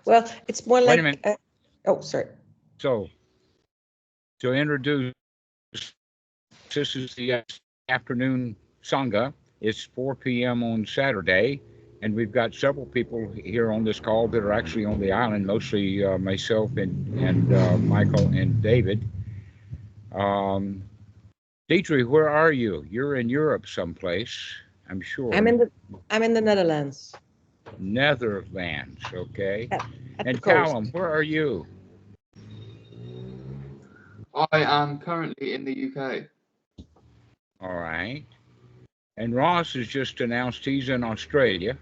Well, it's more Wait a like, minute. oh, sorry. So, to introduce, this is the afternoon Sangha. It's 4 p.m. on Saturday, and we've got several people here on this call that are actually on the island, mostly myself and Michael and David. Um, Dietrich, where are you? You're in Europe someplace, I'm sure. I'm in the Netherlands. Netherlands, okay. At And the coast. Callum, where are you? I am currently in the UK. All right. And Ross has just announced he's in Australia.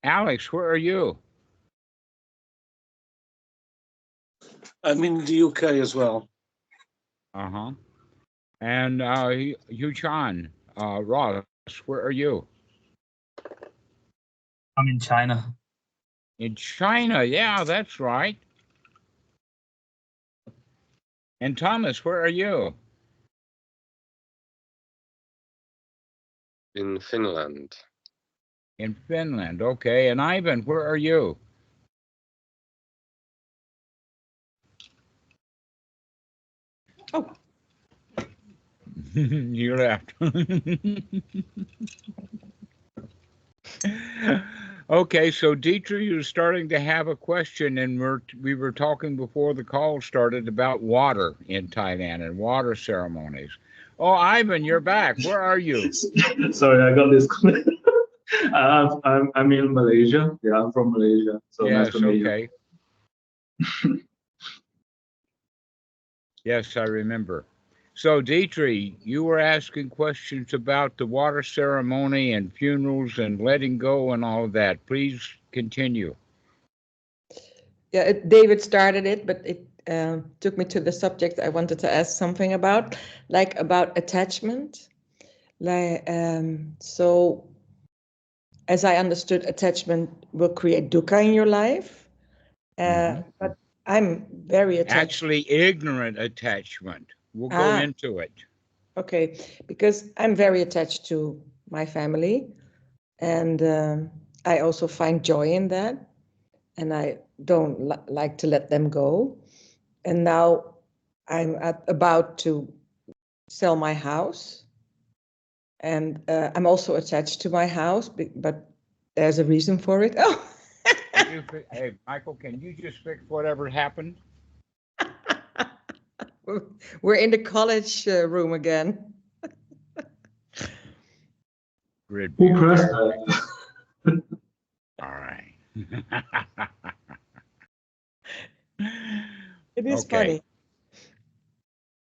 Alex, where are you? I'm in the UK as well. Uh-huh. And Yu-chan, Ross, where are you? I'm in China. In China, yeah, that's right. And Thomas, where are you? In Finland. In Finland, okay. And Ivan, where are you? Oh. You left. Okay, so Dietrich, you're starting to have a question, and we were talking before the call started about water in Thailand and water ceremonies. Oh, Ivan, you're back. Where are you? Sorry, I got this. I'm in Malaysia. Yeah, I'm from Malaysia. So yes, nice to meet okay. Yes, I remember. So, Dietrich, you were asking questions about the water ceremony and funerals and letting go and all of that. Please continue. Yeah, David started it, but it took me to the subject I wanted to ask something about, like about attachment. Like, so, as I understood, attachment will create dukkha in your life. But I'm very attached. Actually, ignorant attachment. We'll go into it. Okay, because I'm very attached to my family, and I also find joy in that, and I don't like to let them go. And now I'm about to sell my house, and I'm also attached to my house, but there's a reason for it. Oh. Hey, Michael, can you just fix whatever happened? We're in the college room again. Grid. Who pressed that? All right. It is funny.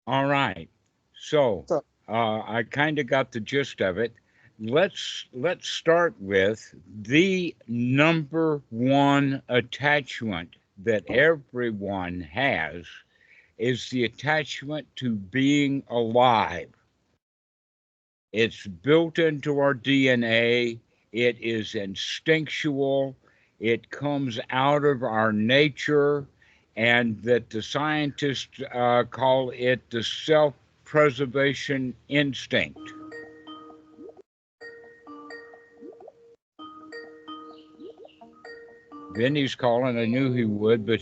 All right. So I kind of got the gist of it. Let's start with the number one attachment that everyone has is the attachment to being alive. It's built into our DNA. It is instinctual. It comes out of our nature, and that the scientists call it the self-preservation instinct. Vinny's calling. I knew he would, but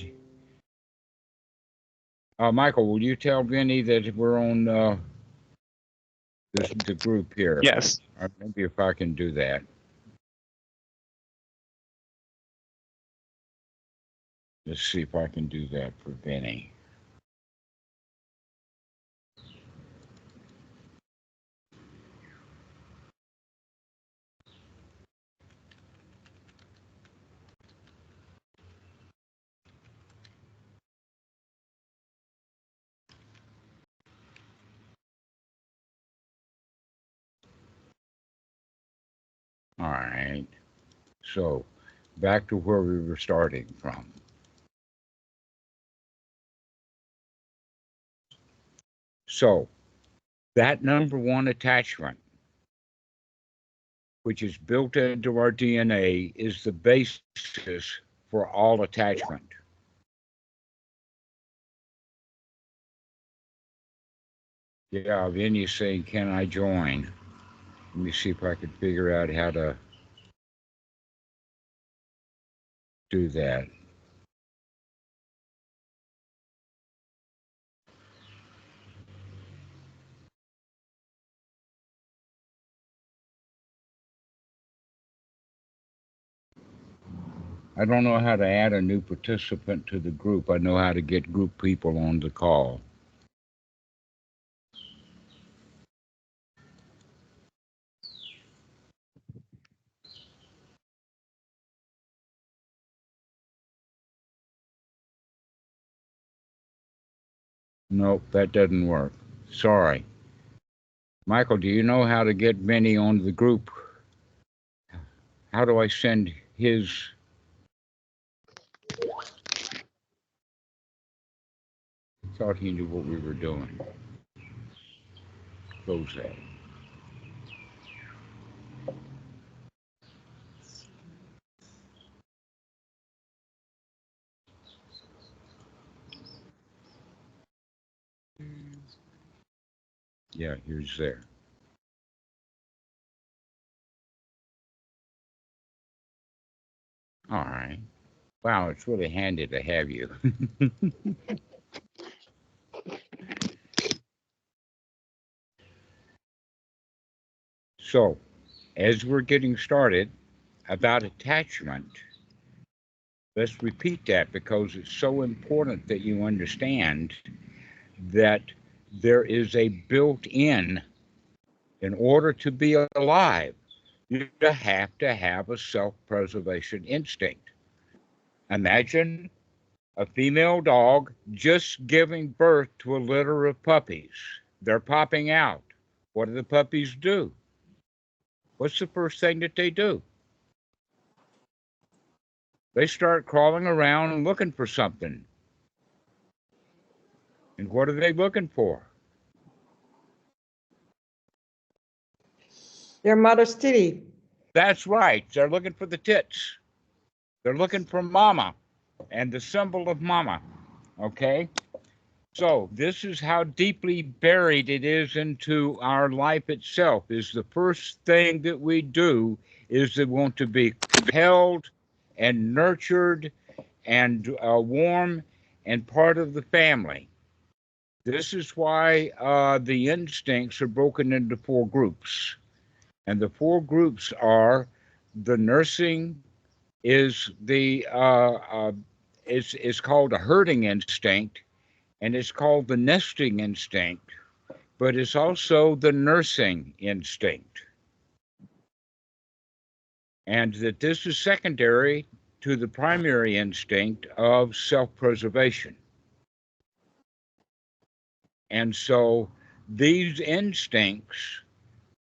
Michael, will you tell Vinny that we're on the group here? Yes. Or maybe if I can do that. Let's see if I can do that for Vinny. All right. So back to where we were starting from. So that number one attachment, which is built into our DNA, is the basis for all attachment. Yeah, Vinny's saying, can I join? Let me see if I can figure out how to do that. I don't know how to add a new participant to the group. I know how to get group people on the call. Nope, that doesn't work. Sorry. Michael, do you know how to get Vinny on the group? How do I send his? Thought he knew what we were doing. Close that. Yeah, here's there. All right. Wow, it's really handy to have you. So, as we're getting started about attachment, let's repeat that because it's so important that you understand that there is a built-in order to be alive, you have to have a self-preservation instinct. Imagine a female dog just giving birth to a litter of puppies. They're popping out. What do the puppies do? What's the first thing that they do? They start crawling around and looking for something. And what are they looking for? Their mother's titty. That's right. They're looking for the tits. They're looking for mama and the symbol of mama. Okay? So this is how deeply buried it is into our life itself. Is the first thing that we do is to want to be held and nurtured and warm and part of the family. This is why the instincts are broken into 4 groups. And the 4 groups are the nursing is the it's called a herding instinct, and it's called the nesting instinct, but it's also the nursing instinct. And that this is secondary to the primary instinct of self-preservation. And so these instincts,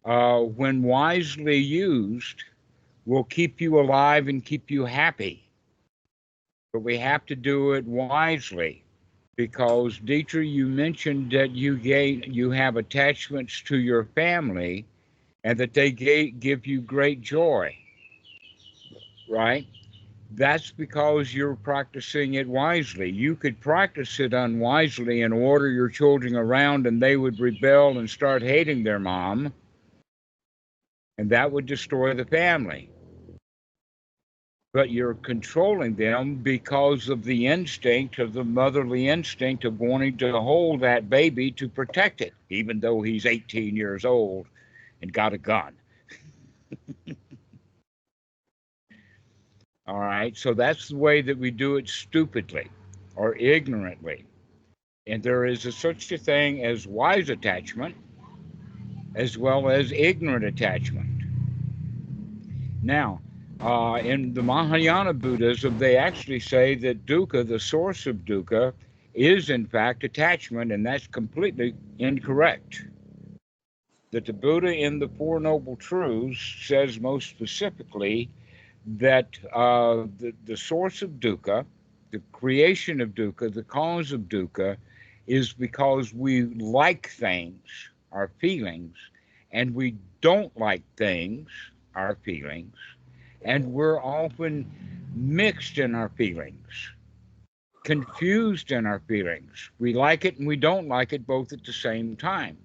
when wisely used, will keep you alive and keep you happy. But we have to do it wisely. Because, Dietrich, you mentioned that you have attachments to your family and that they give you great joy, right? That's because you're practicing it wisely. You could practice it unwisely and order your children around and they would rebel and start hating their mom, and that would destroy the family. But you're controlling them because of the instinct of the motherly instinct of wanting to hold that baby to protect it, even though he's 18 years old and got a gun. All right, so that's the way that we do it stupidly or ignorantly. And there is such a thing as wise attachment as well as ignorant attachment. Now, in the Mahayana Buddhism, they actually say that dukkha, the source of dukkha, is in fact attachment, and that's completely incorrect. That the Buddha in the Four Noble Truths says most specifically that the source of dukkha, the creation of dukkha, the cause of dukkha, is because we like things, our feelings, and we don't like things, our feelings, and we're often mixed in our feelings, confused in our feelings. We like it and we don't like it both at the same time.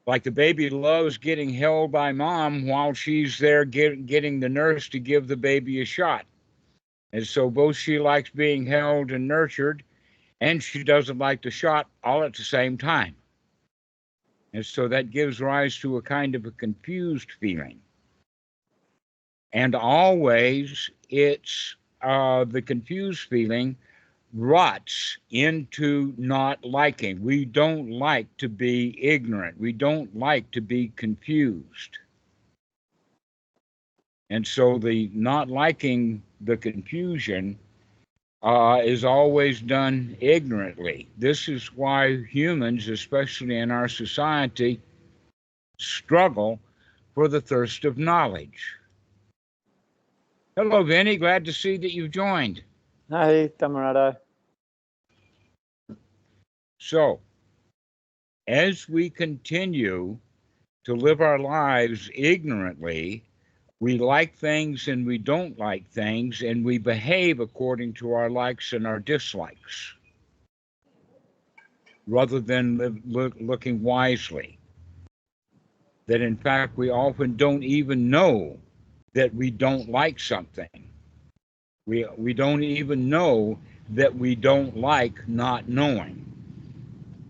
Like the baby loves getting held by mom while she's there getting the nurse to give the baby a shot. And so both she likes being held and nurtured, and she doesn't like the shot all at the same time. And so that gives rise to a kind of a confused feeling. And always it's the confused feeling rots into not liking. We don't like to be ignorant. We don't like to be confused. And so the not liking the confusion is always done ignorantly. This is why humans, especially in our society, struggle for the thirst of knowledge. Hello, Vinny. Glad to see that you've joined. Hi, Dhammarato. So, as we continue to live our lives ignorantly, we like things and we don't like things, and we behave according to our likes and our dislikes, rather than looking wisely. That in fact, we often don't even know that we don't like something. We don't even know that we don't like not knowing.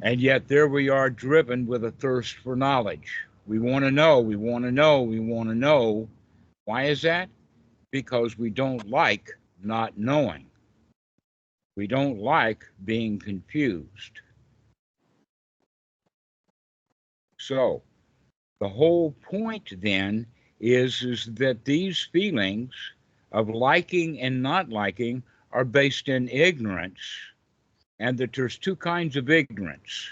And yet there we are, driven with a thirst for knowledge. We want to know, we want to know, we want to know. Why is that? Because we don't like not knowing. We don't like being confused. So the whole point then is that these feelings of liking and not liking are based in ignorance, and that there's two kinds of ignorance.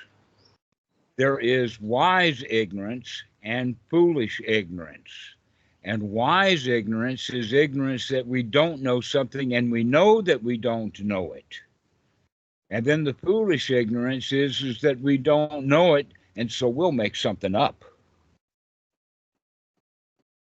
There is wise ignorance and foolish ignorance. And wise ignorance is ignorance that we don't know something and we know that we don't know it. And then the foolish ignorance is that we don't know it, and so we'll make something up.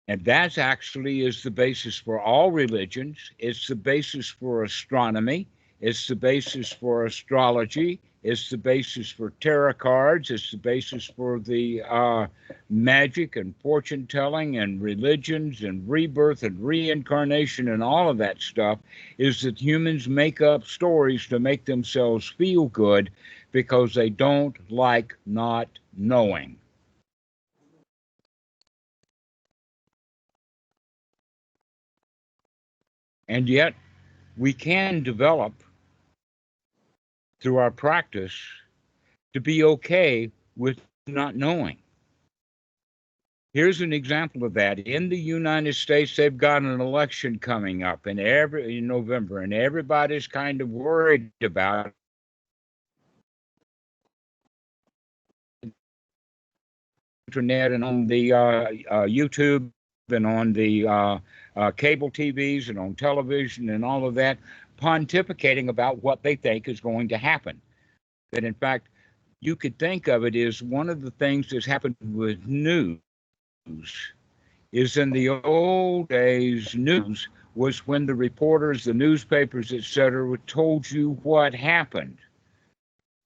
And that actually is the basis for all religions. It's the basis for astronomy. It's the basis for astrology. It's the basis for tarot cards. It's the basis for the magic and fortune telling and religions and rebirth and reincarnation and all of that stuff, is that humans make up stories to make themselves feel good because they don't like not knowing. And yet we can develop through our practice to be okay with not knowing. Here's an example of that. In the United States, they've got an election coming up in November, and everybody's kind of worried about internet and on the YouTube and on the cable TVs and on television and all of that, pontificating about what they think is going to happen. That in fact, you could think of it as one of the things that's happened with news is in the old days, news was when the reporters, the newspapers, etc., told you what happened.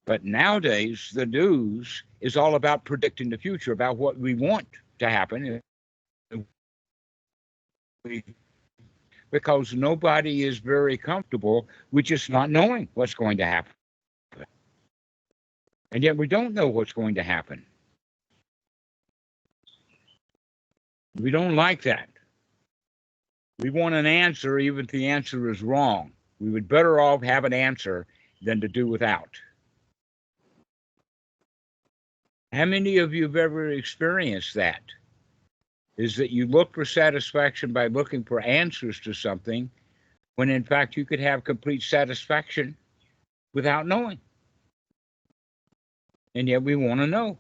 But nowadays, the news is all about predicting the future, about what we want to happen. Because nobody is very comfortable with just not knowing what's going to happen. And yet we don't know what's going to happen. We don't like that. We want an answer even if the answer is wrong. We would better off have an answer than to do without. How many of you have ever experienced that? Is that you look for satisfaction by looking for answers to something, when in fact you could have complete satisfaction without knowing. And yet we want to know.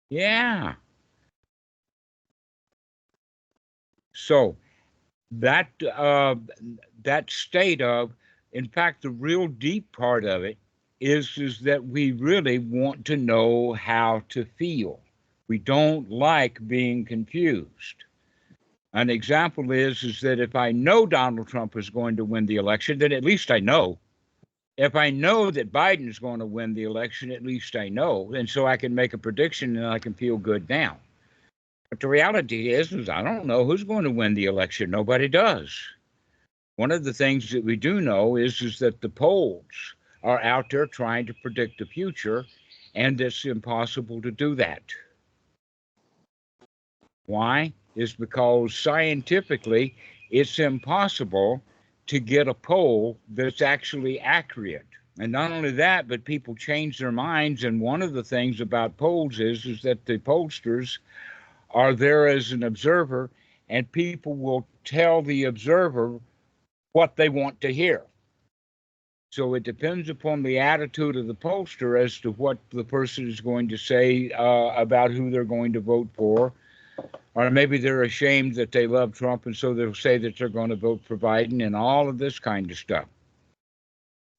Yeah. So that state of, in fact, the real deep part of it is that we really want to know how to feel. We don't like being confused. An example is that if I know Donald Trump is going to win the election, then at least I know. If I know that Biden's going to win the election, at least I know. And so I can make a prediction and I can feel good now. But the reality is I don't know who's going to win the election. Nobody does. One of the things that we do know is that the polls are out there trying to predict the future, and it's impossible to do that. Why? Is because scientifically it's impossible to get a poll that's actually accurate. And not only that, but people change their minds. And one of the things about polls is that the pollsters are there as an observer, and people will tell the observer what they want to hear. So it depends upon the attitude of the pollster as to what the person is going to say about who they're going to vote for. Or maybe they're ashamed that they love Trump, and so they'll say that they're going to vote for Biden and all of this kind of stuff.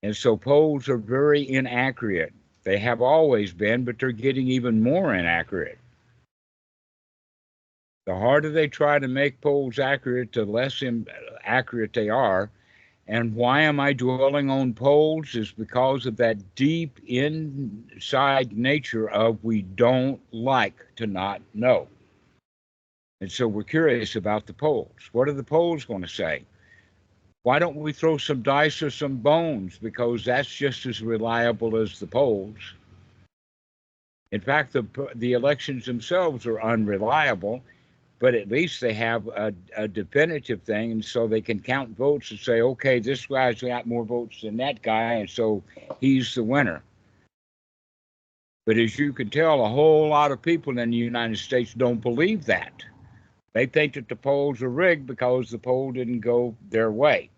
And so polls are very inaccurate. They have always been, but they're getting even more inaccurate. The harder they try to make polls accurate, the less accurate they are. And why am I dwelling on polls? Is because of that deep inside nature of we don't like to not know. And so we're curious about the polls. What are the polls going to say? Why don't we throw some dice or some bones? Because that's just as reliable as the polls. In fact, the elections themselves are unreliable, but at least they have a definitive thing, and so they can count votes and say, okay, this guy's got more votes than that guy, and so he's the winner. But as you can tell, a whole lot of people in the United States don't believe that. They think that the polls are rigged because the poll didn't go their way.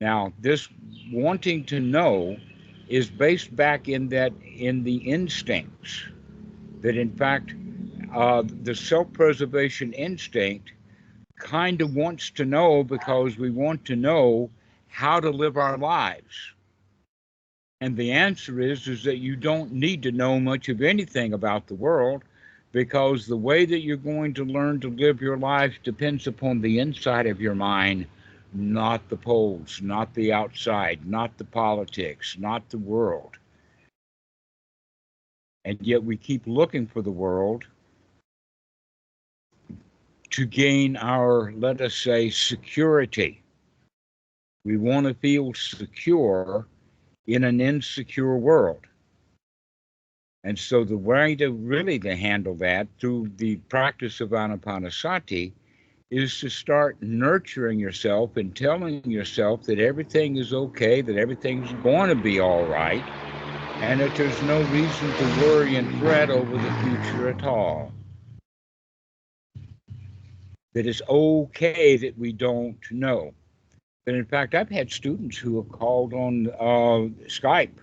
Now, this wanting to know is based back in the instincts, that in fact, the self-preservation instinct kind of wants to know because we want to know how to live our lives. And the answer is that you don't need to know much of anything about the world, because the way that you're going to learn to live your life depends upon the inside of your mind, not the polls, not the outside, not the politics, not the world. And yet we keep looking for the world to gain our, let us say, security. We want to feel secure in an insecure world. And so the way to handle that through the practice of Anapanasati is to start nurturing yourself and telling yourself that everything is okay, that everything's going to be all right, and that there's no reason to worry and fret over the future at all. That it's okay that we don't know. But in fact, I've had students who have called on Skype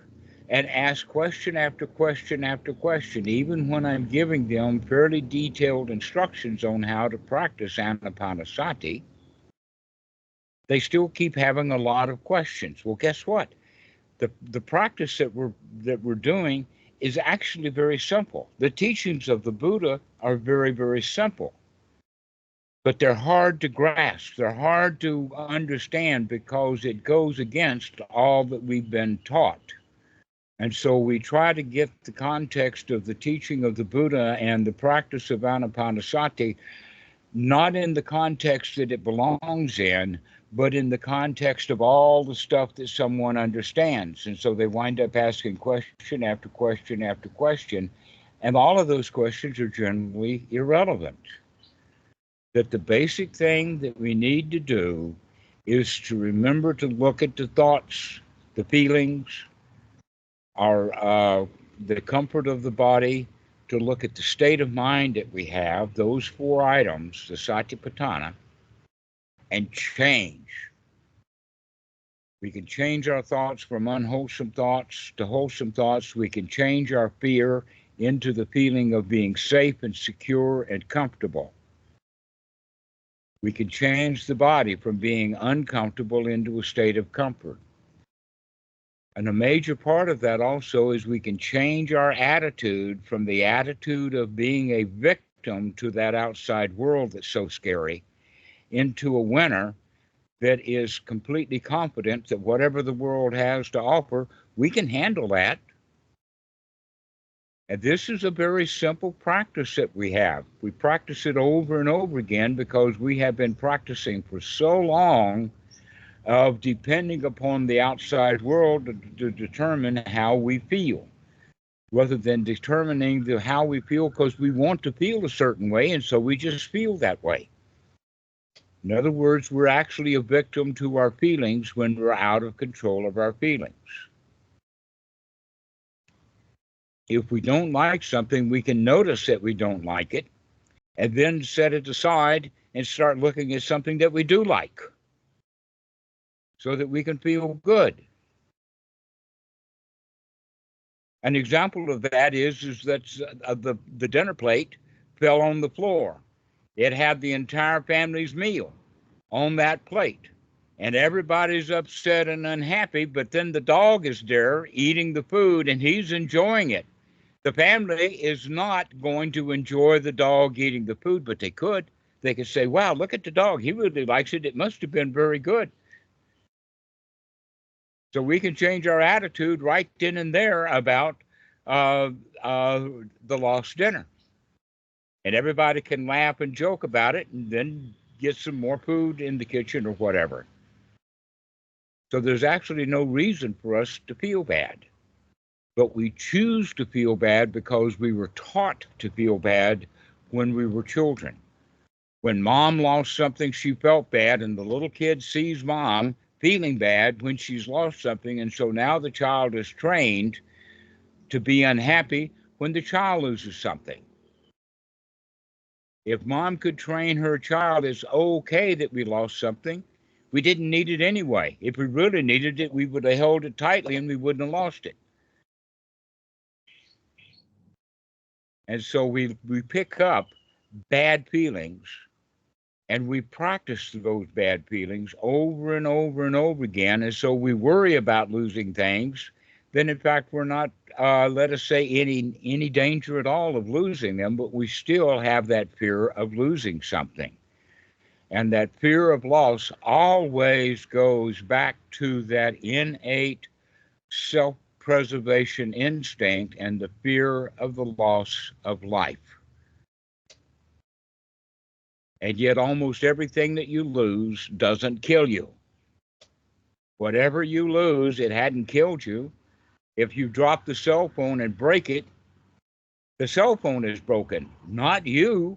and asked question after question after question, even when I'm giving them fairly detailed instructions on how to practice Anapanasati. They still keep having a lot of questions. Well, guess what? The practice that we're doing is actually very simple. The teachings of the Buddha are very, very simple. But they're hard to grasp. They're hard to understand because it goes against all that we've been taught. And so we try to get the context of the teaching of the Buddha and the practice of Anapanasati, not in the context that it belongs in, but in the context of all the stuff that someone understands. And so they wind up asking question after question after question, and all of those questions are generally irrelevant. That the basic thing that we need to do is to remember to look at the thoughts, the feelings, the comfort of the body, to look at the state of mind that we have, those 4 items, the Satipatthana, and change. We can change our thoughts from unwholesome thoughts to wholesome thoughts. We can change our fear into the feeling of being safe and secure and comfortable. We can change the body from being uncomfortable into a state of comfort. And a major part of that also is we can change our attitude from the attitude of being a victim to that outside world that's so scary into a winner that is completely confident that whatever the world has to offer, we can handle that. And this is a very simple practice that we have. We practice it over and over again because we have been practicing for so long of depending upon the outside world to determine how we feel, rather than determining how we feel because we want to feel a certain way, and so we just feel that way. In other words, we're actually a victim to our feelings when we're out of control of our feelings. If we don't like something, we can notice that we don't like it, and then set it aside and start looking at something that we do like, so that we can feel good. An example of that is that the dinner plate fell on the floor. It had the entire family's meal on that plate, and everybody's upset and unhappy, but then the dog is there eating the food and he's enjoying it. The family is not going to enjoy the dog eating the food, but they could. They could say, wow, look at the dog. He really likes it. It must have been very good. So we can change our attitude right then and there about the lost dinner. And everybody can laugh and joke about it and then get some more food in the kitchen or whatever. So there's actually no reason for us to feel bad. But we choose to feel bad because we were taught to feel bad when we were children. When mom lost something, she felt bad, and the little kid sees mom feeling bad when she's lost something, and so now the child is trained to be unhappy when the child loses something. If mom could train her child, it's okay that we lost something. We didn't need it anyway. If we really needed it, we would have held it tightly and we wouldn't have lost it. And so we pick up bad feelings and we practice those bad feelings over and over and over again. And so we worry about losing things. Then, in fact, we're not, let us say, any danger at all of losing them, but we still have that fear of losing something. And that fear of loss always goes back to that innate self-preservation instinct and the fear of the loss of life. And yet almost everything that you lose doesn't kill you. Whatever you lose, it hadn't killed you. If you drop the cell phone and break it, the cell phone is broken, not you.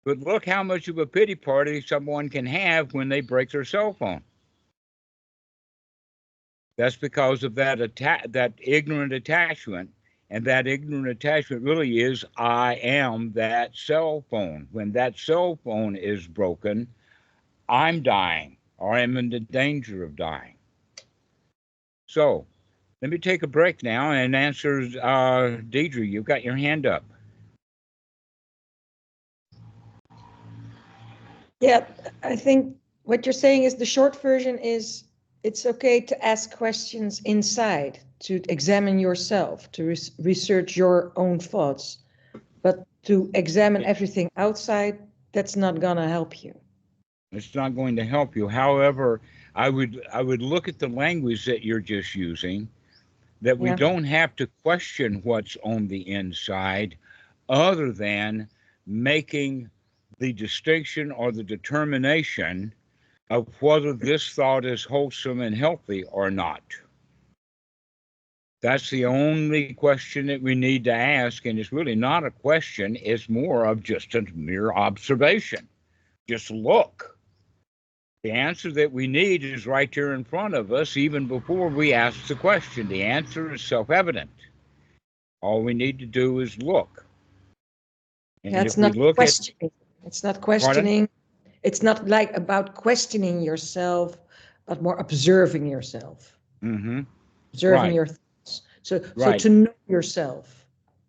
But look how much of a pity party someone can have when they break their cell phone. That's because of that ignorant attachment. And that ignorant attachment really is, I am that cell phone. When that cell phone is broken, I'm dying, or I'm in the danger of dying. So let me take a break now and answer Deidre. You've got your hand up. Yeah, I think what you're saying is the short version is it's okay to ask questions inside, to examine yourself, to research your own thoughts, but to examine everything outside, that's not gonna help you. It's not going to help you. However, I would look at the language that you're just using, that we don't have to question what's on the inside other than making the distinction or the determination of whether this thought is wholesome and healthy or not. That's the only question that we need to ask, and it's really not a question, it's more of just a mere observation. Just look. The answer that we need is right here in front of us, even before we ask the question. The answer is self-evident. All we need to do is look. And That's if we not look questioning. It's not questioning. Pardon? It's not like about questioning yourself, but more observing yourself. Mm-hmm. Observing Right. your thoughts. So Right. to know yourself.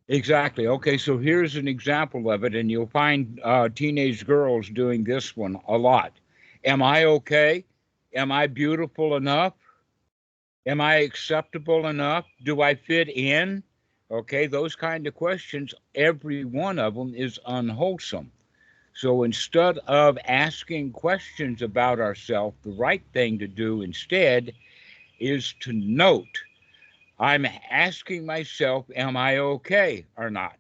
Exactly. Okay, so here's an example of it, and you'll find teenage girls doing this one a lot. Am I okay? Am I beautiful enough? Am I acceptable enough? Do I fit in? Okay, those kind of questions, every one of them is unwholesome. So instead of asking questions about ourselves, the right thing to do instead is to note, I'm asking myself, am I okay or not?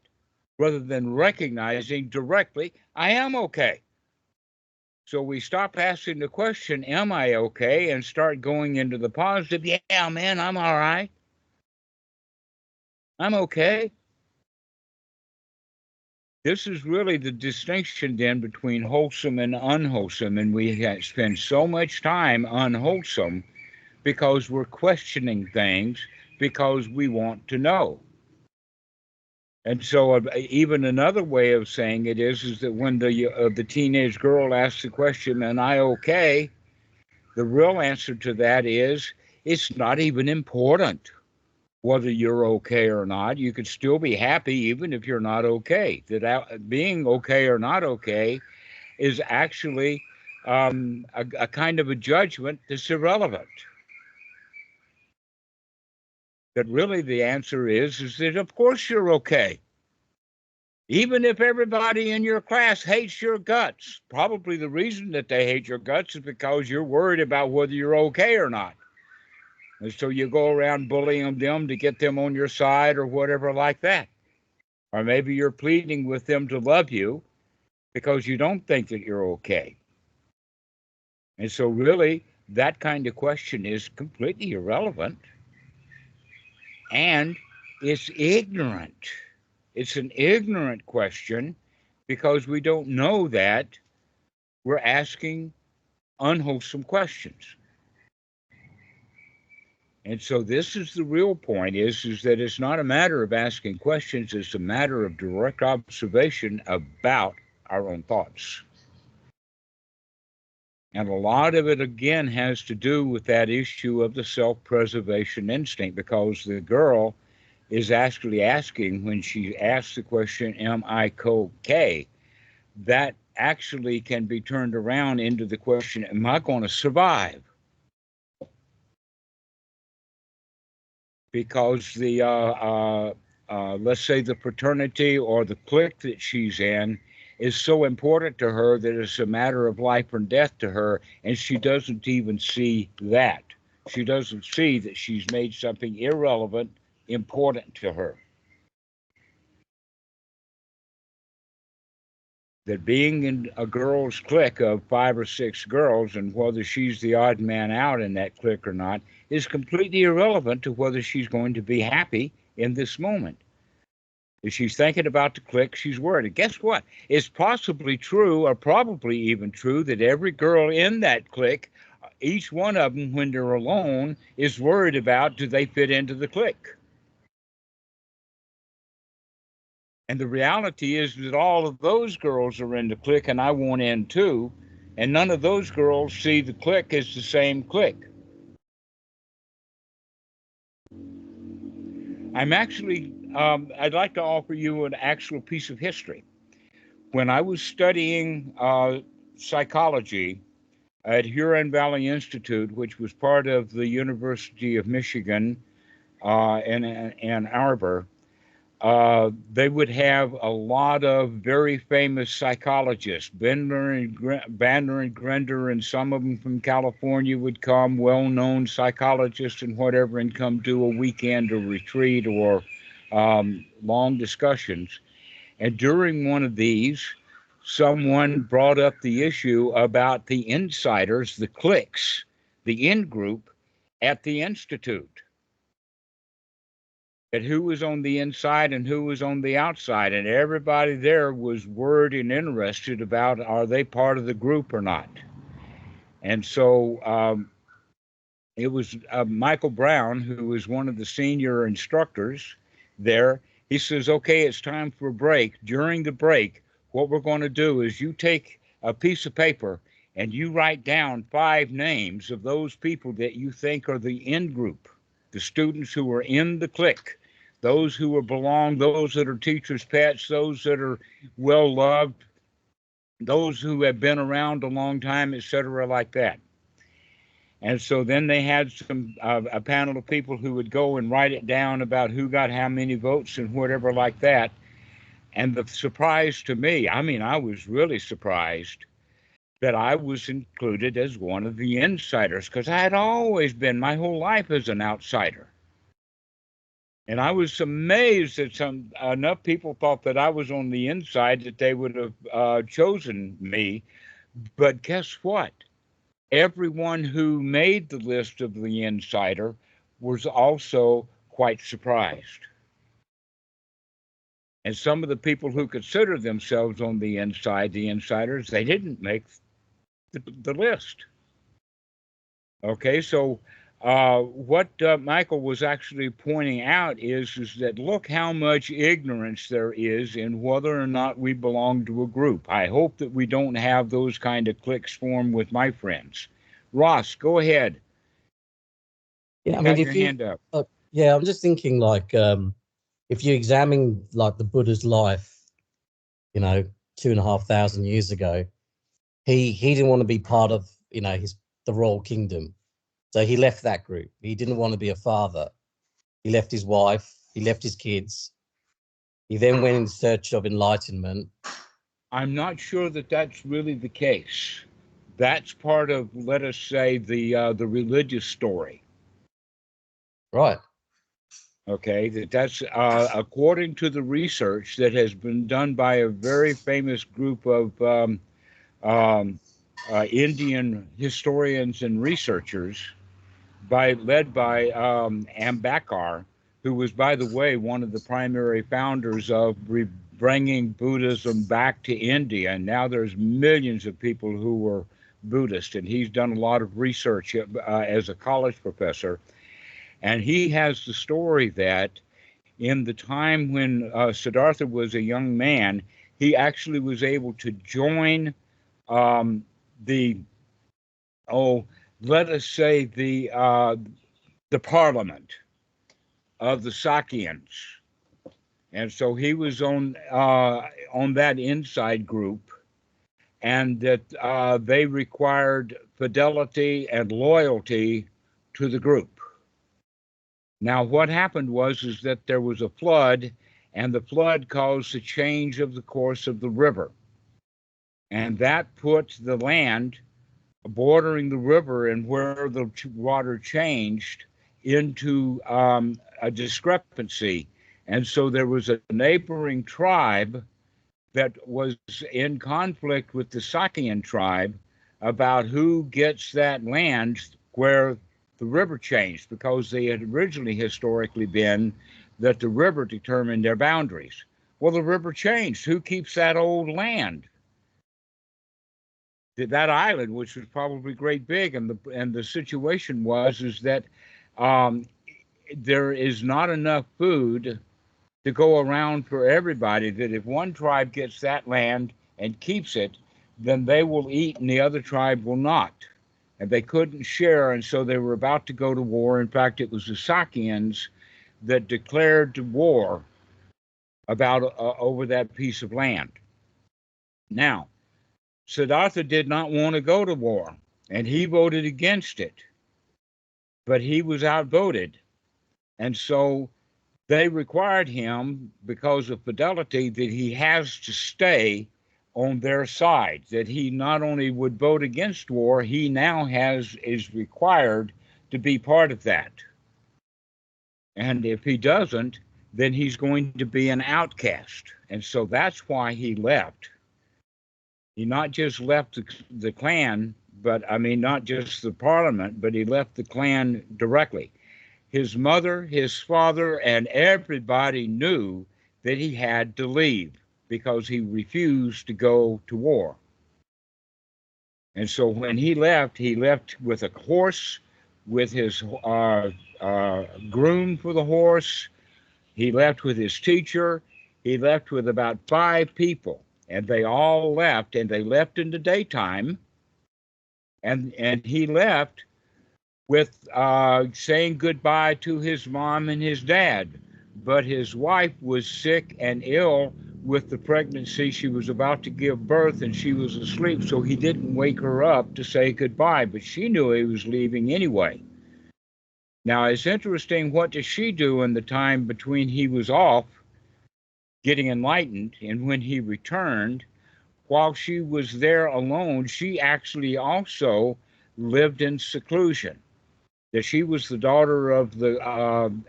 Rather than recognizing directly, I am okay. So we stop asking the question, am I okay? And start going into the positive. Yeah, man, I'm all right. I'm okay. This is really the distinction then between wholesome and unwholesome. And we spend so much time unwholesome because we're questioning things because we want to know. And so even another way of saying it is that when the teenage girl asks the question, am I okay? The real answer to that is it's not even important whether you're okay or not. You could still be happy even if you're not okay. That being okay or not okay is actually a kind of a judgment that's irrelevant. That really the answer is that of course you're okay. Even if everybody in your class hates your guts, probably the reason that they hate your guts is because you're worried about whether you're okay or not. And so you go around bullying them to get them on your side or whatever like that. Or maybe you're pleading with them to love you because you don't think that you're okay. And so really, that kind of question is completely irrelevant. And it's ignorant. It's an ignorant question because we don't know that we're asking unwholesome questions. And so this is the real point is that it's not a matter of asking questions, it's a matter of direct observation about our own thoughts. And a lot of it, again, has to do with that issue of the self-preservation instinct, because the girl is actually asking, when she asks the question, am I okay? That actually can be turned around into the question, am I going to survive? Because let's say the fraternity or the clique that she's in is so important to her that it's a matter of life or death to her, and she doesn't even see that. She doesn't see that she's made something irrelevant important to her. That being in a girl's clique of 5 or 6 girls, and whether she's the odd man out in that clique or not, is completely irrelevant to whether she's going to be happy in this moment. If she's thinking about the clique, she's worried. And guess what? It's possibly true, or probably even true, that every girl in that clique, each one of them, when they're alone, is worried about, do they fit into the clique? And the reality is that all of those girls are in the clique, and I want in too. And none of those girls see the clique as the same clique. I'm actually, I'd like to offer you an actual piece of history. When I was studying psychology at Huron Valley Institute, which was part of the University of Michigan in Ann Arbor, they would have a lot of very famous psychologists. Bandler and Grinder, and some of them from California would come, well-known psychologists and whatever, and come do a weekend or retreat or long discussions. And during one of these, someone brought up the issue about the insiders, the cliques, the in-group at the Institute. At who was on the inside and who was on the outside. And everybody there was worried and interested about, are they part of the group or not? And so it was Michael Brown, who was one of the senior instructors there. He says, okay, it's time for a break. During the break, what we're going to do is you take a piece of paper and you write down 5 names of those people that you think are the in-group, the students who are in the clique. Those who belong, those that are teachers' pets, those that are well-loved, those who have been around a long time, etc., like that. And so then they had a panel of people who would go and write it down about who got how many votes and whatever like that. And the surprise to me, I mean, I was really surprised that I was included as one of the insiders, because I had always been my whole life as an outsider. And I was amazed that enough people thought that I was on the inside that they would have chosen me. But guess what? Everyone who made the list of the insider was also quite surprised. And some of the people who consider themselves on the inside, the insiders, they didn't make the list. Okay, so what Michael was actually pointing out is that look how much ignorance there is in whether or not we belong to a group. I hope that we don't have those kind of cliques form with my friends. Ross, go ahead. Yeah, I Got mean, your if you, hand up. yeah, I'm just thinking like, if you examine like the Buddha's life, 2,500 years ago, he didn't want to be part of, the royal kingdom. So he left that group. He didn't want to be a father. He left his wife. He left his kids. He then went in search of enlightenment. I'm not sure that that's really the case. That's part of, let us say, the religious story. Right. Okay, that's according to the research that has been done by a very famous group of Indian historians and researchers, led by Ambedkar, who was, by the way, one of the primary founders of bringing Buddhism back to India. And now there's millions of people who were Buddhist, and he's done a lot of research as a college professor. And he has the story that in the time when Siddhartha was a young man, he actually was able to join let us say the parliament of the Sakyans. And so he was on that inside group, and that they required fidelity and loyalty to the group. Now, what happened was that there was a flood, and the flood caused a change of the course of the river. And that put the land bordering the river and where the water changed into a discrepancy. And so there was a neighboring tribe that was in conflict with the Sakyan tribe about who gets that land where the river changed, because they had originally historically been that the river determined their boundaries. Well, the river changed. Who keeps that old land? That island, which was probably great big, and the situation is that there is not enough food to go around for everybody, that if one tribe gets that land and keeps it, then they will eat and the other tribe will not. And they couldn't share, and so they were about to go to war. In fact, it was the Sakyans that declared war about over that piece of land. Now, Siddhartha did not want to go to war, and he voted against it. But he was outvoted. And so they required him, because of fidelity, that he has to stay on their side, that he not only would vote against war, he now is required to be part of that. And if he doesn't, then he's going to be an outcast. And so that's why he left. He not just left the clan, but I mean, not just the parliament, but he left the clan directly. His mother, his father, and everybody knew that he had to leave because he refused to go to war. And so when he left with a horse, with his groom for the horse. He left with his teacher. He left with about 5 people, and they all left, and they left in the daytime. And he left with saying goodbye to his mom and his dad. But his wife was sick and ill with the pregnancy. She was about to give birth, and she was asleep, so he didn't wake her up to say goodbye, but she knew he was leaving anyway. Now, it's interesting, what does she do in the time between he was off? getting enlightened. And when he returned, while she was there alone, she actually also lived in seclusion. That she was the daughter of the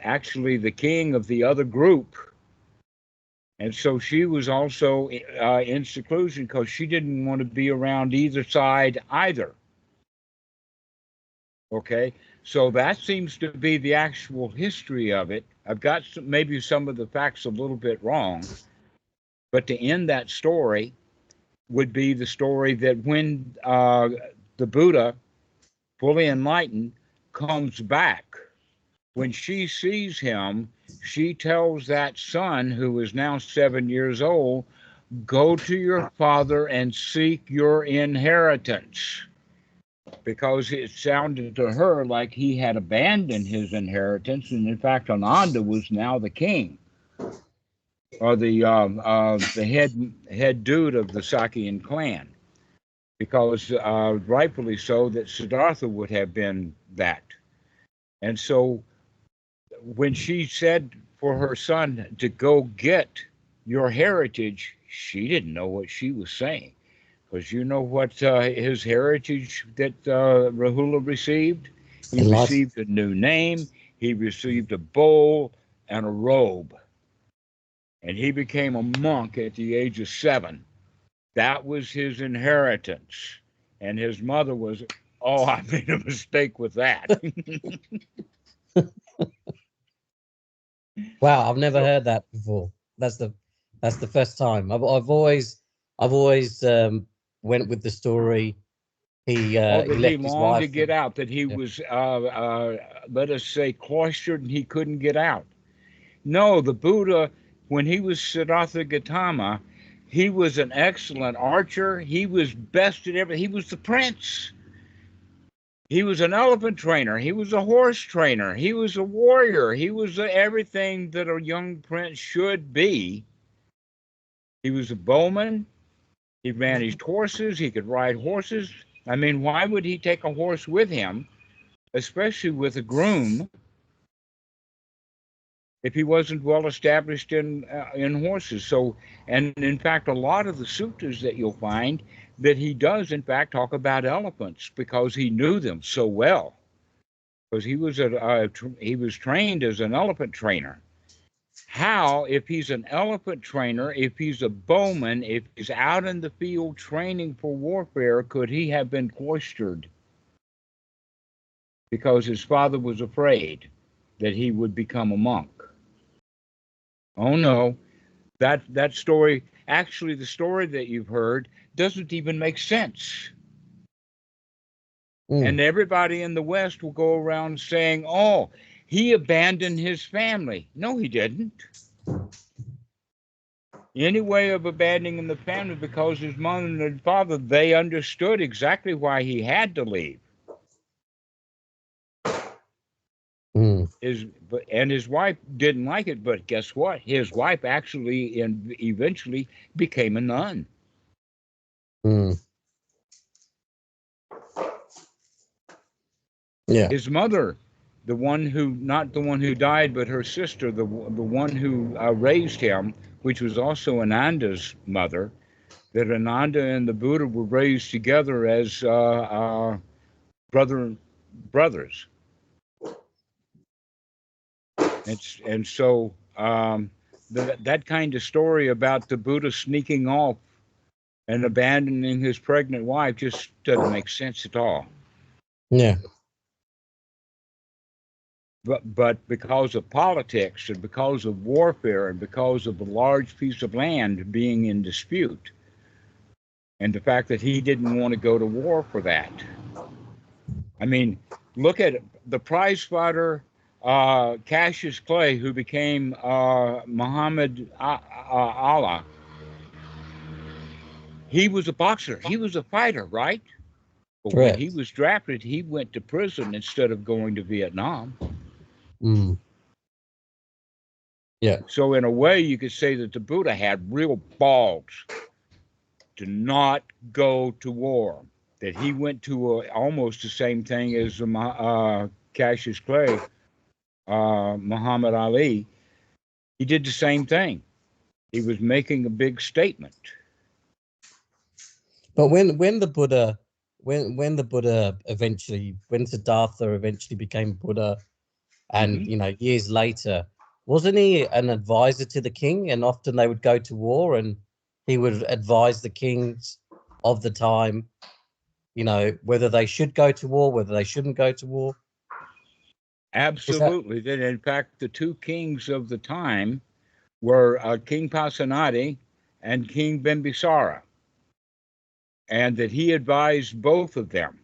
actually the king of the other group. And so she was also in seclusion because she didn't want to be around either side either. Okay, so that seems to be the actual history of it. I've got maybe some of the facts a little bit wrong, but to end that story would be the story that when the Buddha, fully enlightened, comes back, when she sees him, she tells that son, who is now 7 years old, go to your father and seek your inheritance. Because it sounded to her like he had abandoned his inheritance, and in fact, Ananda was now the king, or the head dude of the Sakyan clan, because rightfully so, that Siddhartha would have been that. And so, when she said for her son to go get your heritage, she didn't know what she was saying. Because you know what his heritage that Rahula received? He received a new name, he received a bowl and a robe. And he became a monk at the age of 7. That was his inheritance. And his mother was, oh, I made a mistake with that. Wow, I've never heard that before. That's the first time. I've always went with the story. He that he he left his longed wife to get out, that he was, let us say, cloistered and he couldn't get out. No, the Buddha, when he was Siddhartha Gautama, he was an excellent archer. He was best at everything. He was the prince. He was an elephant trainer. He was a horse trainer. He was a warrior. He was everything that a young prince should be. He was a bowman. He managed horses. He could ride horses. I mean, why would he take a horse with him, especially with a groom, if he wasn't well established in horses? So, and in fact, a lot of the sutras that you'll find that he does, in fact, talk about elephants because he knew them so well. Because he was trained as an elephant trainer. How, if he's an elephant trainer, if he's a bowman, if he's out in the field training for warfare, could he have been cloistered? Because his father was afraid that he would become a monk. Oh no, that story, actually the story that you've heard, doesn't even make sense. And everybody in the West will go around saying, oh, he abandoned his family. No, he didn't. Any way of abandoning the family, because his mother and father, they understood exactly why he had to leave. And his wife didn't like it, but guess what? His wife actually eventually became a nun. Yeah. His mother, the one who, not the one who died, but her sister, the one who raised him, which was also Ananda's mother, that Ananda and the Buddha were raised together as brothers. And so that kind of story about the Buddha sneaking off and abandoning his pregnant wife just doesn't make sense at all. Yeah. But because of politics and because of warfare and because of the large piece of land being in dispute, and the fact that he didn't want to go to war for that. I mean, look at the prize fighter Cassius Clay, who became Muhammad Allah. He was a boxer. He was a fighter, right? But when he was drafted, he went to prison instead of going to Vietnam. Yeah. So in a way, you could say that the Buddha had real balls to not go to war. That he went to almost the same thing as Cassius Clay, Muhammad Ali. He did the same thing. He was making a big statement. But when the Buddha, when the Buddha eventually, when Siddhartha eventually became Buddha, and you know, years later, wasn't he an advisor to the king? And often they would go to war, and he would advise the kings of the time, you know, whether they should go to war, whether they shouldn't go to war. Absolutely. That in fact, the two kings of the time were King Pasenadi and King Bimbisara, and that he advised both of them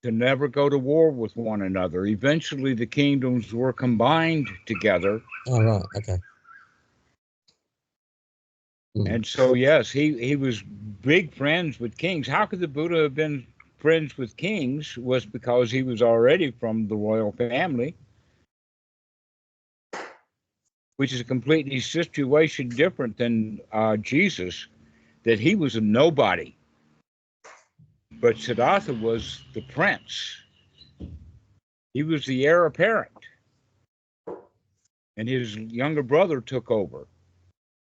to never go to war with one another. Eventually, the kingdoms were combined together. Oh, right. Okay. And so, yes, he was big friends with kings. How could the Buddha have been friends with kings? Was because he was already from the royal family, which is a completely situation different than Jesus, that he was a nobody. But Siddhartha was the prince. He was the heir apparent. And his younger brother took over.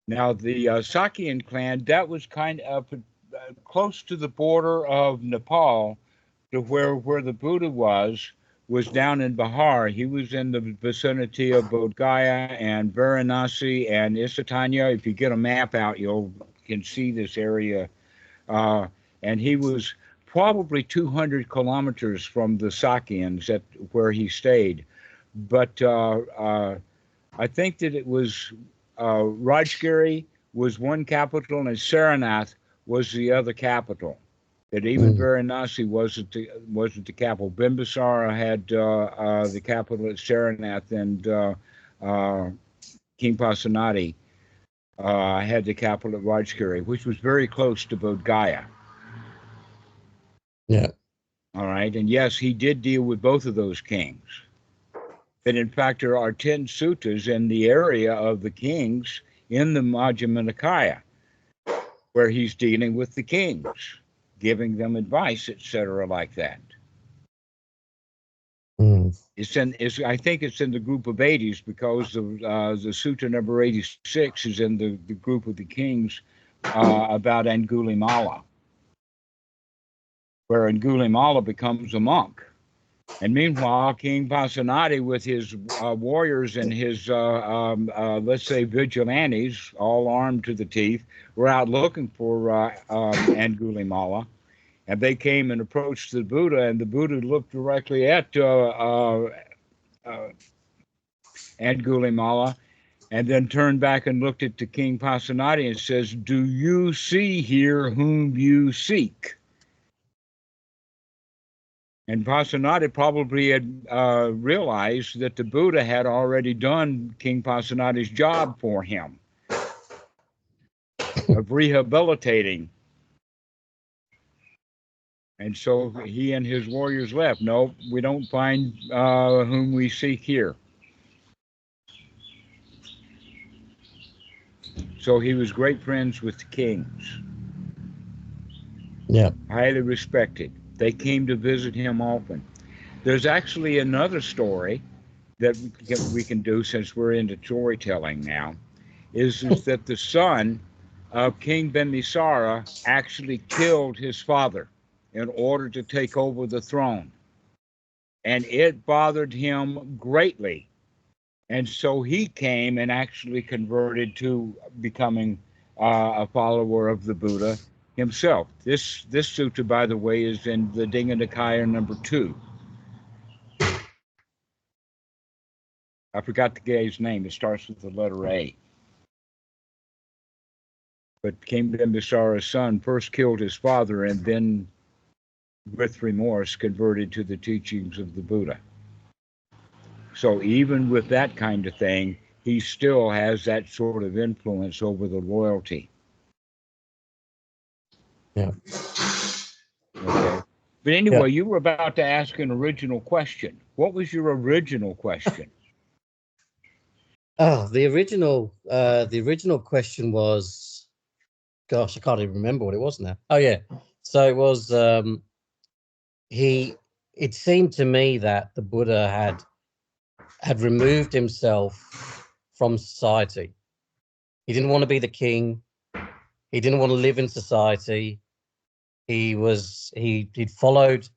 Now, the Sakyan clan, that was kind of close to the border of Nepal, to where the Buddha was down in Bihar. He was in the vicinity of Bodh Gaya and Varanasi and Isatanya. If you get a map out, you can see this area. And he was probably 200 kilometers from the Sakyans at where he stayed. But I think that it was Rajgiri was one capital and Saranath was the other capital. That even Varanasi wasn't the capital. Bimbisara had the capital at Saranath, and King Pasenadi had the capital at Rajgiri, which was very close to Bodh Gaya. Yeah. All right. And yes, he did deal with both of those kings. But in fact, there are 10 suttas in the area of the kings in the Majjhima Nikaya, where he's dealing with the kings, giving them advice, etc., like that. I think it's in the group of 80s, because the sutta number 86 is in the group of the kings about Angulimala, where Angulimala becomes a monk. And meanwhile, King Pasenadi with his warriors and his, let's say, vigilantes, all armed to the teeth, were out looking for Angulimala. And they came and approached the Buddha, and the Buddha looked directly at Angulimala, and then turned back and looked at the King Pasenadi and says, "Do you see here whom you seek?" And Pasenadi probably had realized that the Buddha had already done King Pasenadi's job for him of rehabilitating. And so he and his warriors left. No, we don't find whom we seek here. So he was great friends with the kings. Yeah. Highly respected. They came to visit him often. There's actually another story that we can do, since we're into storytelling now, is that the son of King Bimbisara actually killed his father in order to take over the throne. And it bothered him greatly. And so he came and actually converted to becoming a follower of the Buddha himself. This sutta, by the way, is in the Digha Nikaya number 2. I forgot the guy's name. It starts with the letter A. But King Bimbisara's son first killed his father, and then, with remorse, converted to the teachings of the Buddha. So even with that kind of thing, he still has that sort of influence over the loyalty. Yeah. Okay. But anyway, you were about to ask an original question. What was your original question? Oh, the original question was, gosh, I can't even remember what it was now. Oh yeah. So it was it seemed to me that the Buddha had removed himself from society. He didn't want to be the king. He didn't want to live in society. He'd followed,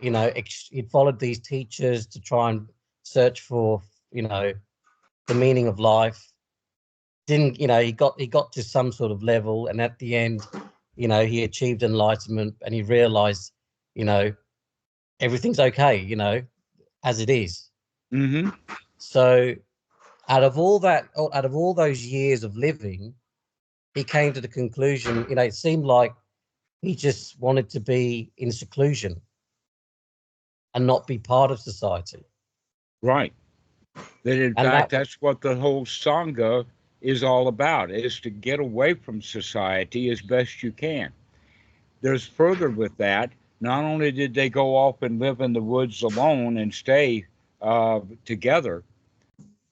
he'd followed these teachers to try and search for, the meaning of life. Didn't, he got to some sort of level, and at the end, he achieved enlightenment, and he realized, everything's okay, as it is. Mm-hmm. So out of all those years of living, he came to the conclusion, it seemed like he just wanted to be in seclusion and not be part of society. Right. That in fact, that's what the whole Sangha is all about, is to get away from society as best you can. There's further with that. Not only did they go off and live in the woods alone and stay together,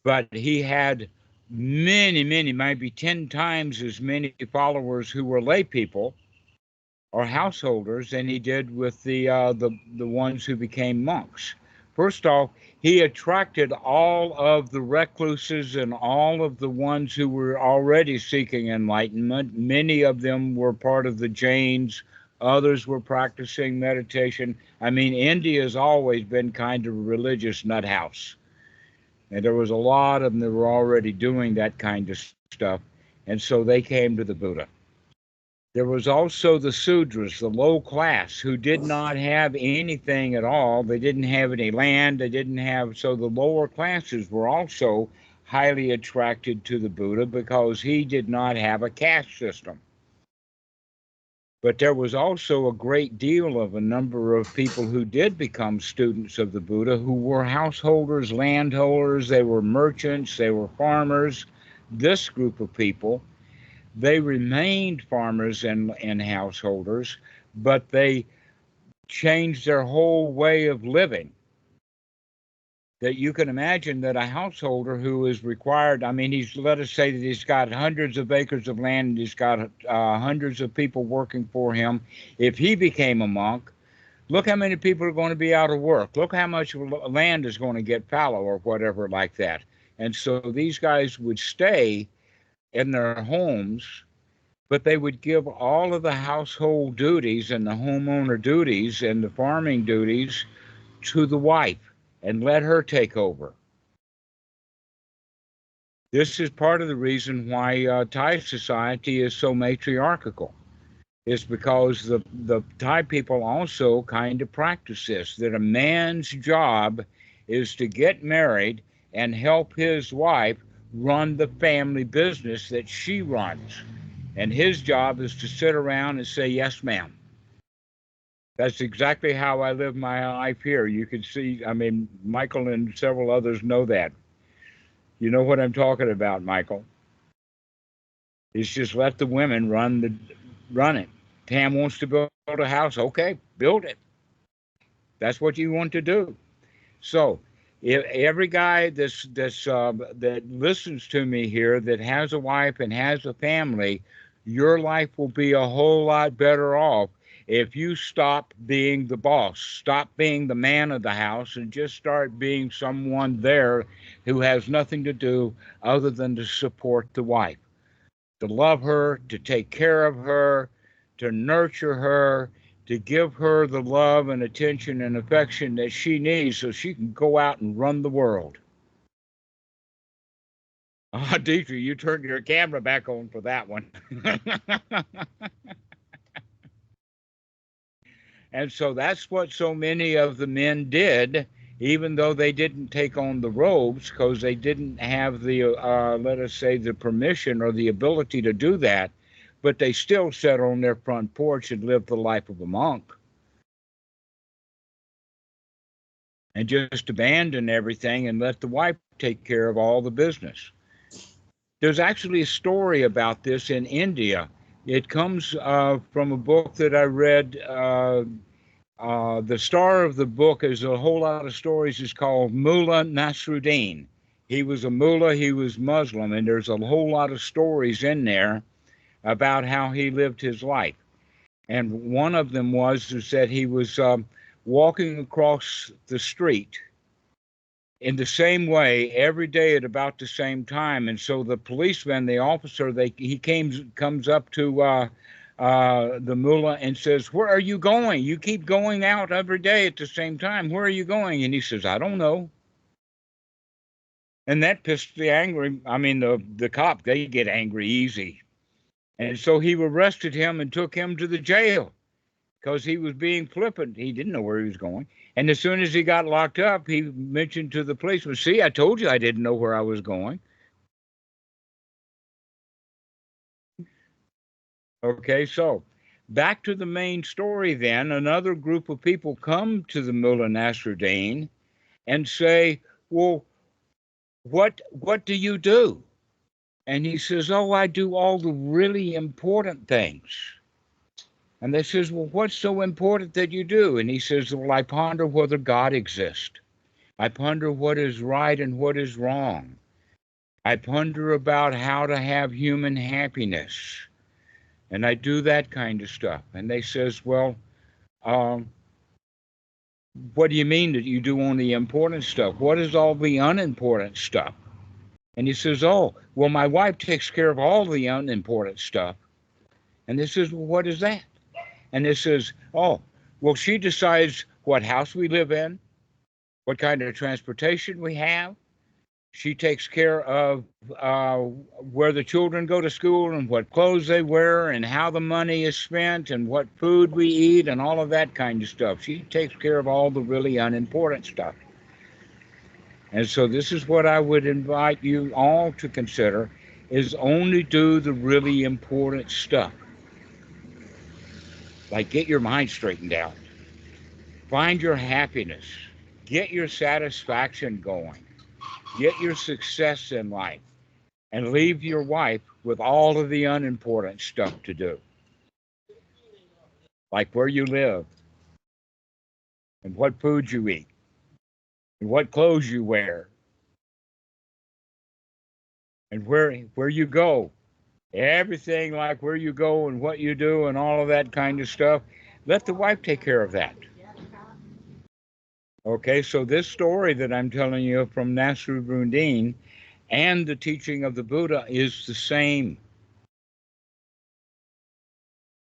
but he had many, maybe 10 times as many followers who were lay people or householders than he did with the ones who became monks. First off, he attracted all of the recluses and all of the ones who were already seeking enlightenment. Many of them were part of the Jains. Others were practicing meditation. I mean, India's always been kind of a religious nut house. And there was a lot of them that were already doing that kind of stuff. And so they came to the Buddha. There was also the Sudras, the low class, who did not have anything at all. They didn't have any land. So the lower classes were also highly attracted to the Buddha because he did not have a caste system. But there was also a great deal of a number of people who did become students of the Buddha who were householders, landholders, they were merchants, they were farmers. This group of people, they remained farmers and householders, but they changed their whole way of living. That you can imagine that a householder who is required, let us say that he's got hundreds of acres of land and he's got hundreds of people working for him. If he became a monk, look how many people are going to be out of work. Look how much land is going to get fallow or whatever like that. And so these guys would stay in their homes, but they would give all of the household duties and the homeowner duties and the farming duties to the wife and let her take over. This is part of the reason why Thai society is so matriarchal. It's because the Thai people also kind of practice this, that a man's job is to get married and help his wife run the family business that she runs. And his job is to sit around and say, yes, ma'am. That's exactly how I live my life here. You can see, Michael and several others know that. You know what I'm talking about, Michael. It's just let the women run it. Tam wants to build a house. Okay, build it. That's what you want to do. So if every guy that listens to me here that has a wife and has a family, your life will be a whole lot better off if you stop being the boss, stop being the man of the house, and just start being someone there who has nothing to do other than to support the wife, to love her, to take care of her, to nurture her, to give her the love and attention and affection that she needs so she can go out and run the world. Deidre, you turned your camera back on for that one. And so that's what so many of the men did, even though they didn't take on the robes because they didn't have the, let us say, the permission or the ability to do that. But they still sat on their front porch and lived the life of a monk. And just abandon everything and let the wife take care of all the business. There's actually a story about this in India. It comes from a book that I read. The star of the book is a whole lot of stories. It's called Mullah Nasruddin. He was a mullah, he was Muslim, and there's a whole lot of stories in there about how he lived his life. And one of them was that he was walking across the street, in the same way every day at about the same time. And so the policeman, the officer, he comes up to the mullah and says, "Where are you going? You keep going out every day at the same time. Where are you going?" And he says, "I don't know." And that pissed the cop, they get angry easy. And so he arrested him and took him to the jail because he was being flippant. He didn't know where he was going. And as soon as he got locked up, he mentioned to the policeman, "See, I told you I didn't know where I was going." Okay, so back to the main story then. Another group of people come to the Mullah Nasruddin and say, "Well, what do you do?" And he says, "Oh, I do all the really important things." And they says, "Well, what's so important that you do?" And he says, "Well, I ponder whether God exists. I ponder what is right and what is wrong. I ponder about how to have human happiness. And I do that kind of stuff." And they says, "Well, what do you mean that you do only important stuff? What is all the unimportant stuff?" And he says, "Oh, well, my wife takes care of all the unimportant stuff." And they says, "Well, what is that?" And it says, "Oh, well, she decides what house we live in, what kind of transportation we have. She takes care of where the children go to school and what clothes they wear and how the money is spent and what food we eat and all of that kind of stuff. She takes care of all the really unimportant stuff." And so this is what I would invite you all to consider, is only do the really important stuff. Like get your mind straightened out. Find your happiness. Get your satisfaction going. Get your success in life. And leave your wife with all of the unimportant stuff to do. Like where you live. And what food you eat. And what clothes you wear. And where you go. Everything, like where you go and what you do and all of that kind of stuff. Let the wife take care of that. Okay, so this story that I'm telling you from Nasruddin and the teaching of the Buddha is the same.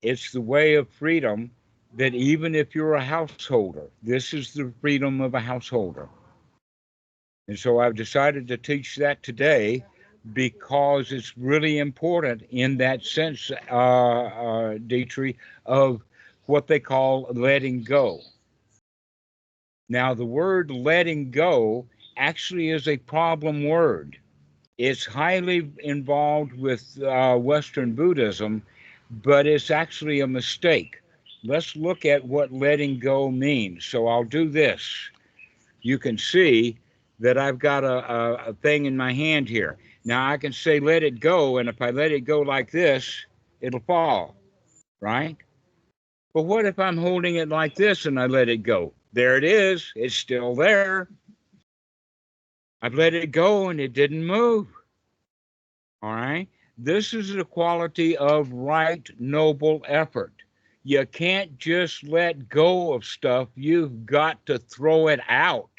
It's the way of freedom that even if you're a householder, this is the freedom of a householder. And so I've decided to teach that today because it's really important in that sense, Dietrich, of what they call letting go. Now, the word letting go actually is a problem word. It's highly involved with Western Buddhism, but it's actually a mistake. Let's look at what letting go means. So I'll do this. You can see that I've got a thing in my hand here. Now I can say let it go, and if I let it go like this, it'll fall, right? But what if I'm holding it like this and I let it go? There it is. It's still there. I've let it go and it didn't move. All right? This is the quality of right, noble effort. You can't just let go of stuff. You've got to throw it out.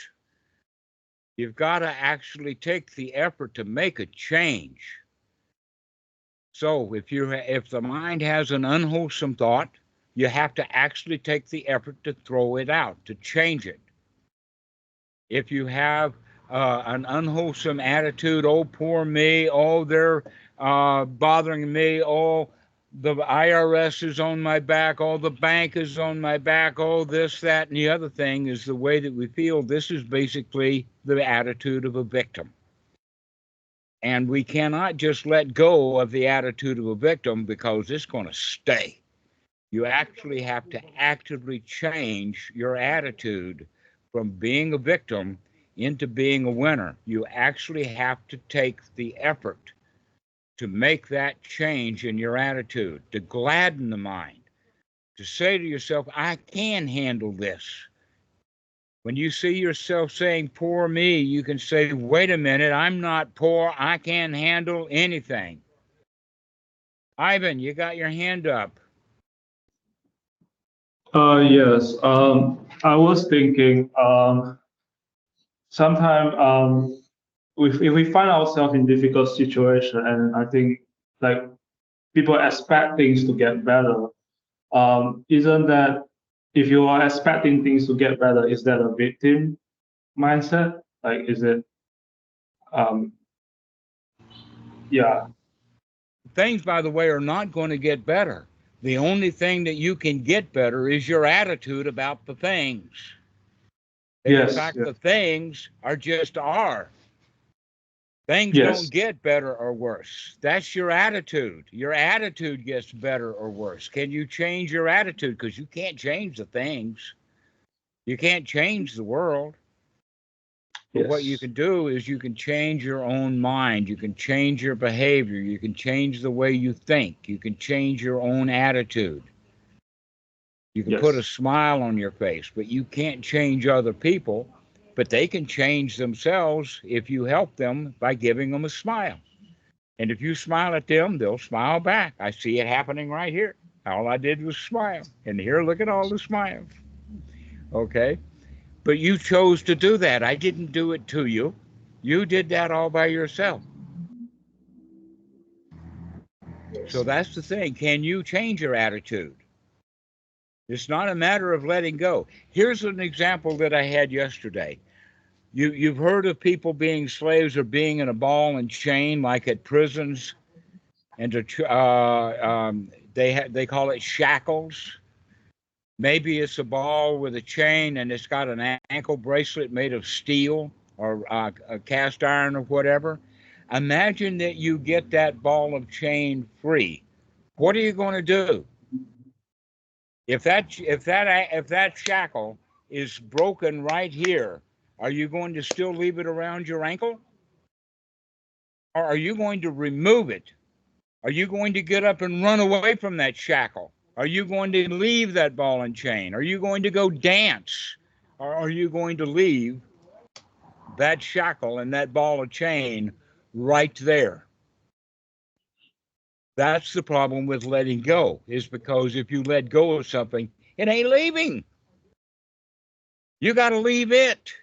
You've got to actually take the effort to make a change. So if the mind has an unwholesome thought, you have to actually take the effort to throw it out, to change it. If you have an unwholesome attitude, "Oh, poor me, oh, they're bothering me, oh, the IRS is on my back, oh, the bank is on my back, oh, this, that, and the other thing," is the way that we feel. This is basically the attitude of a victim. And we cannot just let go of the attitude of a victim because it's going to stay. You actually have to actively change your attitude from being a victim into being a winner. You actually have to take the effort to make that change in your attitude, to gladden the mind, to say to yourself, "I can handle this." When you see yourself saying, "Poor me," you can say, "Wait a minute, I'm not poor. I can't handle anything." Ivan, you got your hand up. Yes. I was thinking, sometimes if we find ourselves in difficult situation, and I think like people expect things to get better, isn't that if you are expecting things to get better, is that a victim mindset? Like, is it? Yeah. Things, by the way, are not going to get better. The only thing that you can get better is your attitude about the things. Yes. In fact, Yes. the things are just are. Things Yes. don't get better or worse. That's your attitude. Your attitude gets better or worse. Can you change your attitude? Because you can't change the things. You can't change the world. But what you can do is you can change your own mind. You can change your behavior. You can change the way you think. You can change your own attitude. You can put a smile on your face, but you can't change other people. But they can change themselves if you help them by giving them a smile. And if you smile at them, they'll smile back. I see it happening right here. All I did was smile. And here, look at all the smiles. Okay? But you chose to do that. I didn't do it to you. You did that all by yourself. So that's the thing. Can you change your attitude? It's not a matter of letting go. Here's an example that I had yesterday. You've heard of people being slaves or being in a ball and chain, like at prisons, and they call it shackles. Maybe it's a ball with a chain and it's got an ankle bracelet made of steel or a cast iron or whatever. Imagine that you get that ball of chain free. What are you going to do? If that shackle is broken right here, are you going to still leave it around your ankle? Or are you going to remove it? Are you going to get up and run away from that shackle? Are you going to leave that ball and chain? Are you going to go dance? Or are you going to leave that shackle and that ball of chain right there? That's the problem with letting go, is because if you let go of something, it ain't leaving. You got to leave it.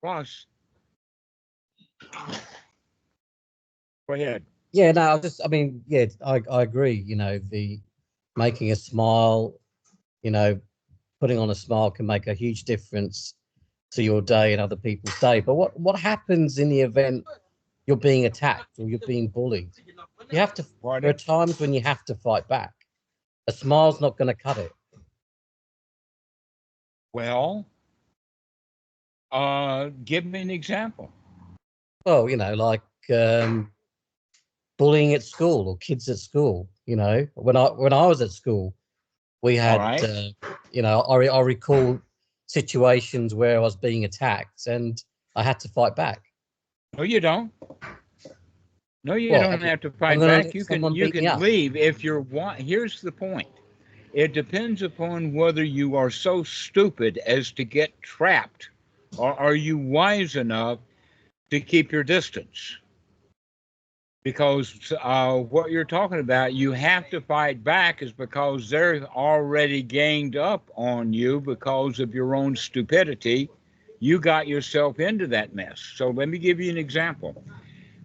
Ross, go ahead. Yeah, no, I agree. You know, the making a smile, you know, putting on a smile can make a huge difference to your day and other people's day. But what happens in the event you're being attacked or you're being bullied? You have to. There are times when you have to fight back. A smile's not going to cut it. Well, give me an example. Well, you know, like bullying at school or kids at school. You know, when I was at school, we had, you know, I recall situations where I was being attacked and I had to fight back. No, you don't. No, you don't have to fight back. You can leave if you're. Here's the point. It depends upon whether you are so stupid as to get trapped, or are you wise enough to keep your distance? Because what you're talking about, you have to fight back, is because they're already ganged up on you because of your own stupidity. You got yourself into that mess. So let me give you an example.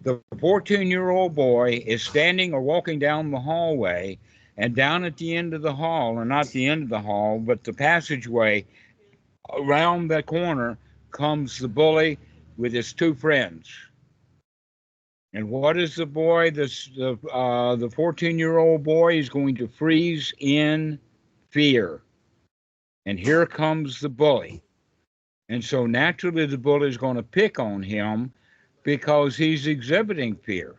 The 14-year-old boy is standing or walking down the hallway, and down at the end of the hall, or not the end of the hall, but the passageway, around the corner comes the bully with his two friends. And what is the boy? The 14-year-old boy is going to freeze in fear. And here comes the bully. And so naturally the bully is going to pick on him because he's exhibiting fear.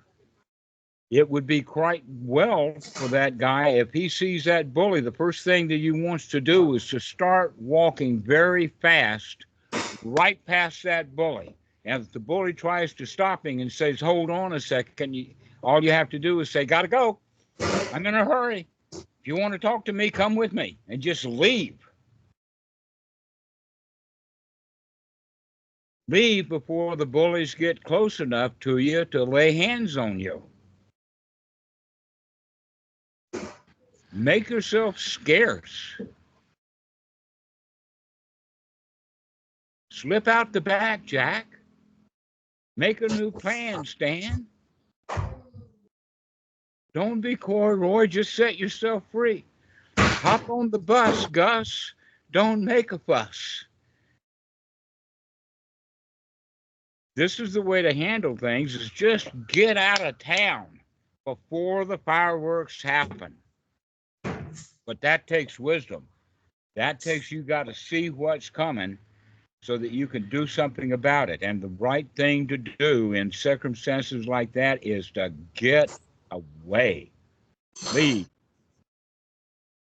It would be quite well for that guy, if he sees that bully, the first thing that he wants to do is to start walking very fast right past that bully. And if the bully tries to stop him and says, hold on a second, all you have to do is say, gotta go. I'm in a hurry. If you want to talk to me, come with me, and just leave. Leave before the bullies get close enough to you to lay hands on you. Make yourself scarce. Slip out the back, Jack. Make a new plan, Stan. Don't be coy, Roy. Just set yourself free. Hop on the bus, Gus. Don't make a fuss. This is the way to handle things, is just get out of town before the fireworks happen. But that takes wisdom. That takes you got to see what's coming so that you can do something about it. And the right thing to do in circumstances like that is to get away. Leave.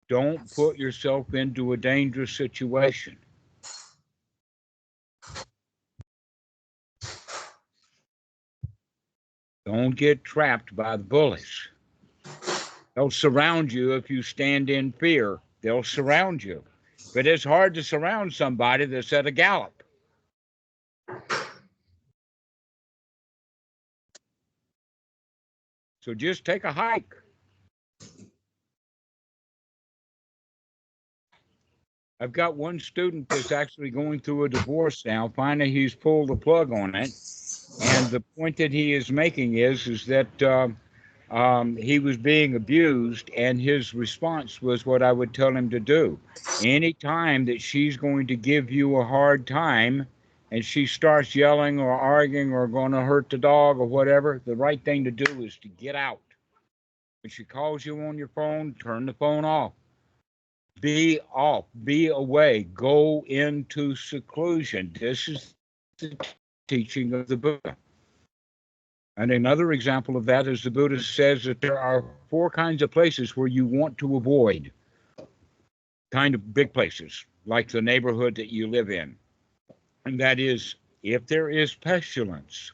Don't put yourself into a dangerous situation. Don't get trapped by the bullies. They'll surround you if you stand in fear. They'll surround you. But it's hard to surround somebody that's at a gallop. So just take a hike. I've got one student that's actually going through a divorce now. Finally, he's pulled the plug on it. And the point that he is making is that he was being abused, and his response was what I would tell him to do. Anytime that she's going to give you a hard time and she starts yelling or arguing or going to hurt the dog or whatever, the right thing to do is to get out. When she calls you on your phone, turn the phone off. Be off, be away, go into seclusion. This is the teaching of the Buddha. And another example of that is the Buddha says that there are 4 kinds of places where you want to avoid. Kind of big places, like the neighborhood that you live in. And that is, if there is pestilence,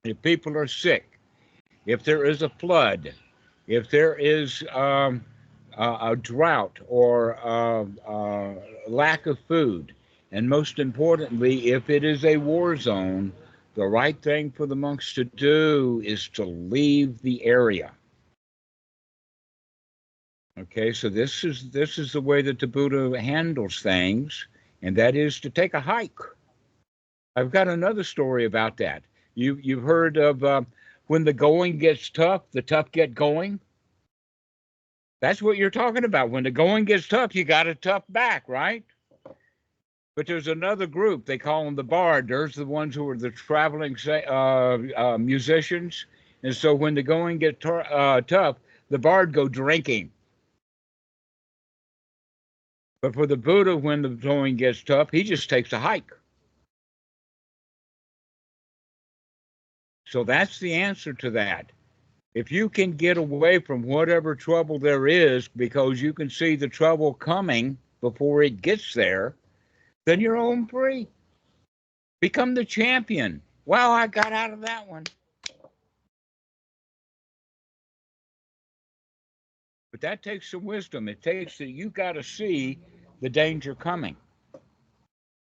if people are sick, if there is a flood, if there is a drought or lack of food, and most importantly, if it is a war zone, the right thing for the monks to do is to leave the area. Okay, so this is the way that the Buddha handles things, and that is to take a hike. I've got another story about that. You've heard of when the going gets tough, the tough get going. That's what you're talking about. When the going gets tough, you got to tough back, right? But there's another group, they call them the bard. There's the ones who are the traveling musicians. And so when the going gets tough, the bard go drinking. But for the Buddha, when the going gets tough, he just takes a hike. So that's the answer to that. If you can get away from whatever trouble there is because you can see the trouble coming before it gets there, then you're home free. Become the champion. Wow, I got out of that one. But that takes some wisdom. It takes that you got to see the danger coming.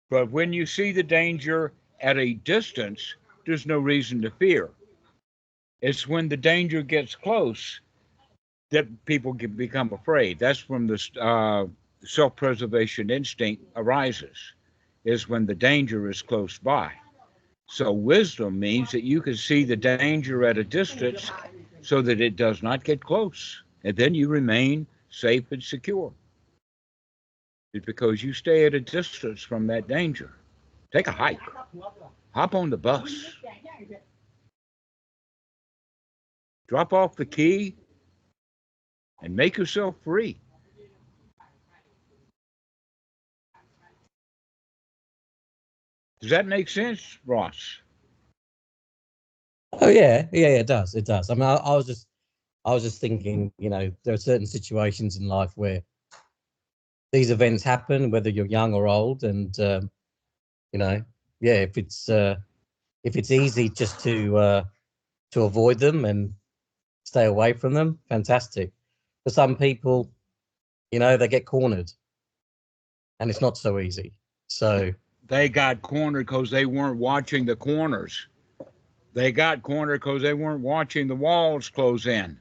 But when you see the danger at a distance, there's no reason to fear. It's when the danger gets close that people can become afraid. That's when the self-preservation instinct arises, is when the danger is close by. So wisdom means that you can see the danger at a distance so that it does not get close. And then you remain safe and secure. It's because you stay at a distance from that danger. Take a hike. Hop on the bus. Drop off the key and make yourself free. Does that make sense, Ross? Oh yeah, it does. It does. I mean, I was just thinking, there are certain situations in life where these events happen, whether you're young or old, and if it's easy just to avoid them and stay away from them, fantastic. For some people, they get cornered, and it's not so easy. So they got cornered because they weren't watching the corners. They got cornered because they weren't watching the walls close in.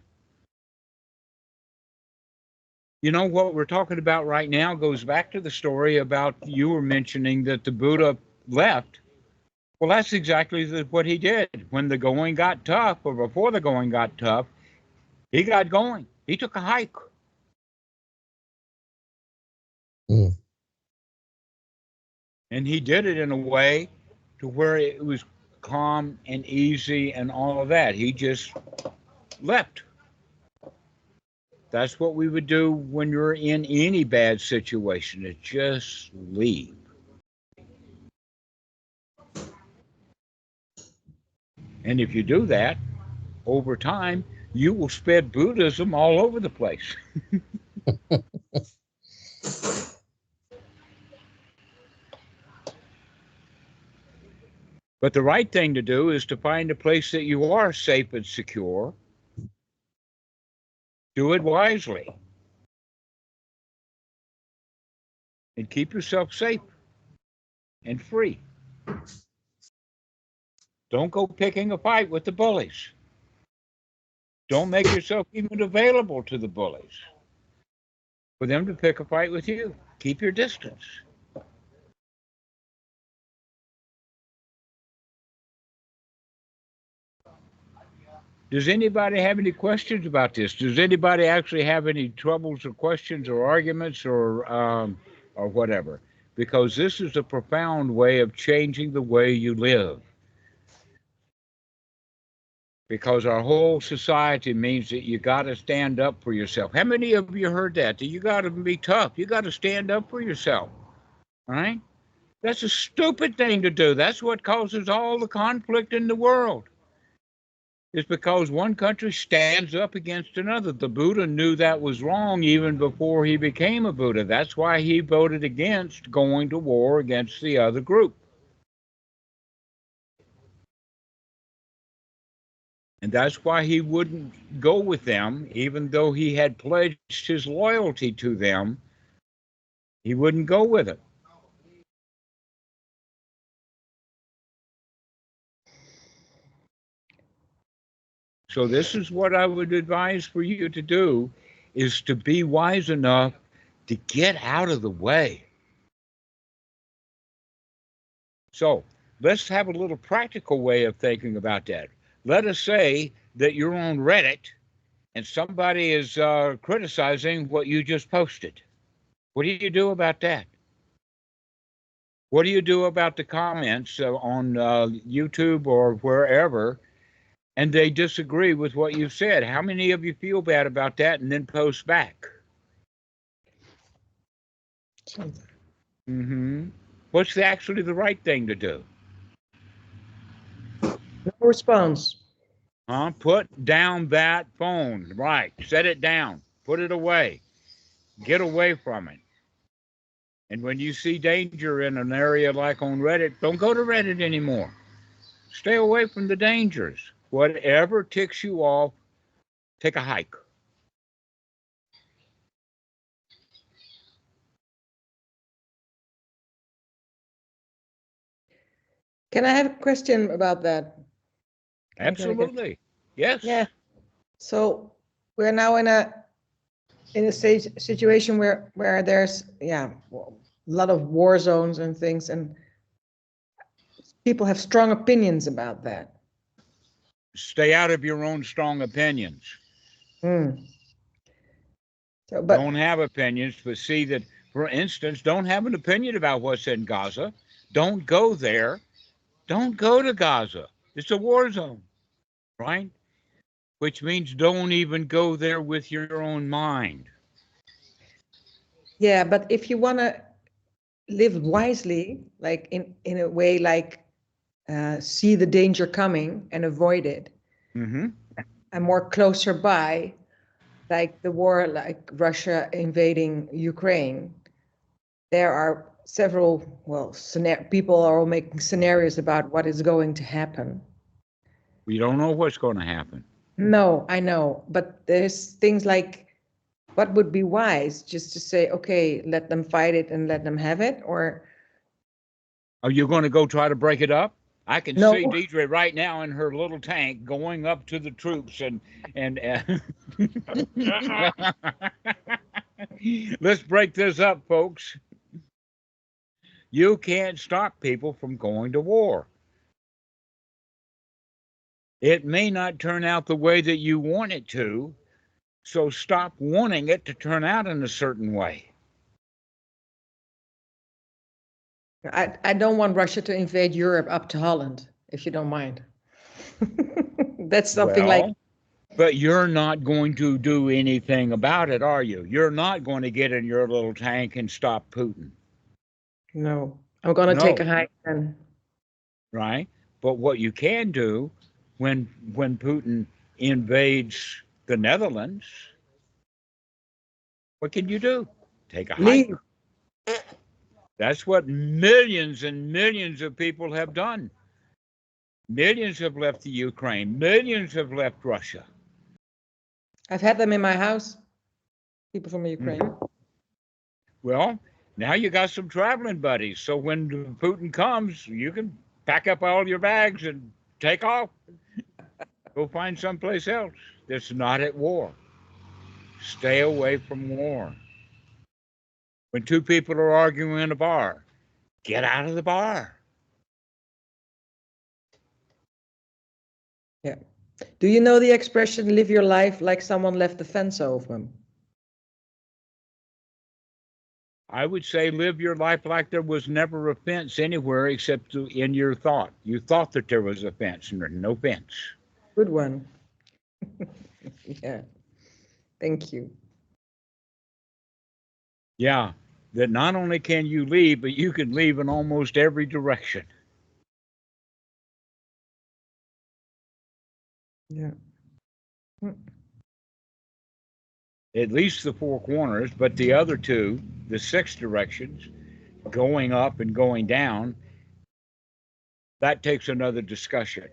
What we're talking about right now goes back to the story about you were mentioning that the Buddha left. Well, that's exactly what he did. When the going got tough, or before the going got tough, he got going. He took a hike. Mm. And he did it in a way to where it was calm and easy and all of that. He just left. That's what we would do when you're in any bad situation, is just leave. And if you do that, over time, you will spread Buddhism all over the place. But the right thing to do is to find a place that you are safe and secure. Do it wisely. And keep yourself safe and free. Don't go picking a fight with the bullies. Don't make yourself even available to the bullies for them to pick a fight with you. Keep your distance. Does anybody have any questions about this? Does anybody actually have any troubles or questions or arguments or whatever? Because this is a profound way of changing the way you live. Because our whole society means that you got to stand up for yourself. How many of you heard that? That you got to be tough. You got to stand up for yourself. Right? That's a stupid thing to do. That's what causes all the conflict in the world. It's because one country stands up against another. The Buddha knew that was wrong even before he became a Buddha. That's why he voted against going to war against the other group. And that's why he wouldn't go with them, even though he had pledged his loyalty to them. He wouldn't go with it. So this is what I would advise for you to do, is to be wise enough to get out of the way. So let's have a little practical way of thinking about that. Let us say that you're on Reddit and somebody is criticizing what you just posted. What do you do about that? What do you do about the comments on YouTube or wherever, and they disagree with what you said? How many of you feel bad about that and then post back? Mm-hmm. What's actually the right thing to do? No response. Put down that phone. Right. Set it down. Put it away. Get away from it. And when you see danger in an area like on Reddit, don't go to Reddit anymore. Stay away from the dangers. Whatever ticks you off, take a hike. Can I have a question about that? Absolutely. Yes. Yeah. So we're now in a situation where there's a lot of war zones and things, and people have strong opinions about that. Stay out of your own strong opinions. So, don't have opinions, but see that, for instance, don't have an opinion about what's in Gaza. Don't go there. Don't go to Gaza. It's a war zone, right? Which means don't even go there with your own mind. Yeah, but if you want to live wisely, like in a way, like see the danger coming and avoid it, Mm-hmm. and more closer by, like the war, like Russia invading Ukraine, there are several, people are all making scenarios about what is going to happen. We don't know what's going to happen. No, I know, but there's things like, what would be wise? Just to say, okay, let them fight it and let them have it, or? Are you going to go try to break it up? I can No. see Deidre right now in her little tank going up to the troops and let's break this up, folks. You can't stop people from going to war. It may not turn out the way that you want it to, so stop wanting it to turn out in a certain way. I don't want Russia to invade Europe up to Holland, if you don't mind. That's something like... But you're not going to do anything about it, are you? You're not going to get in your little tank and stop Putin. No, I'm going to take a hike then. Right? But what you can do when Putin invades the Netherlands, what can you do? Take a hike. Leave. That's what millions and millions of people have done. Millions have left the Ukraine. Millions have left Russia. I've had them in my house, people from Ukraine. Well, now you got some traveling buddies. So when Putin comes, you can pack up all your bags and take off. Go find someplace else that's not at war. Stay away from war. When two people are arguing in a bar, get out of the bar. Yeah. Do you know the expression, live your life like someone left the fence open? I would say live your life like there was never a fence anywhere except in your thought. You thought that there was a fence, and there's no fence. Good one. Yeah. Thank you. Yeah, that not only can you leave, but you can leave in almost every direction. Yeah. At least the four corners, but the other two, the six directions, going up and going down, that takes another discussion.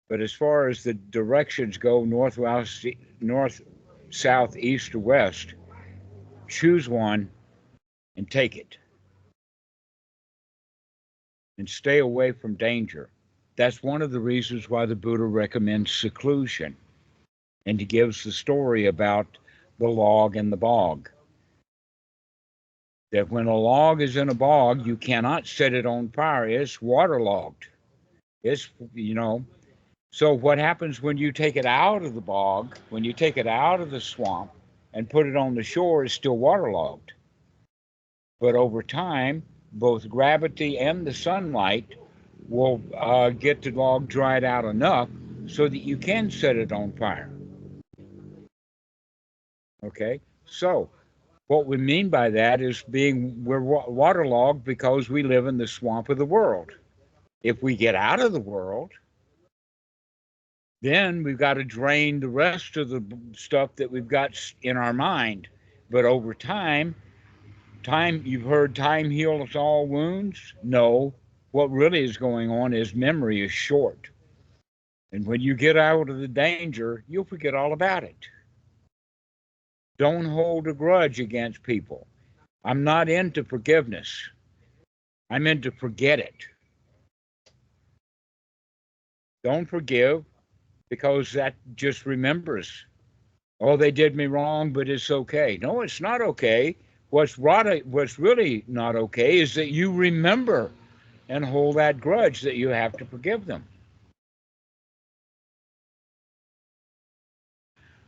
But as far as the directions go, north, south, east, or west, choose one and take it. And stay away from danger. That's one of the reasons why the Buddha recommends seclusion. And he gives the story about the log and the bog. That when a log is in a bog, you cannot set it on fire. It's waterlogged. It's, So what happens when you take it out of the bog, when you take it out of the swamp and put it on the shore, it's still waterlogged. But over time, both gravity and the sunlight will get the log dried out enough so that you can set it on fire. Okay, so what we mean by that is we're waterlogged because we live in the swamp of the world. If we get out of the world, then we've got to drain the rest of the stuff that we've got in our mind. But over time, you've heard time heals all wounds? No, what really is going on is memory is short. And when you get out of the danger, you'll forget all about it. Don't hold a grudge against people. I'm not into forgiveness. I'm into forget it. Don't forgive because that just remembers, oh, they did me wrong, but it's okay. No, it's not okay. What's really not okay is that you remember and hold that grudge that you have to forgive them.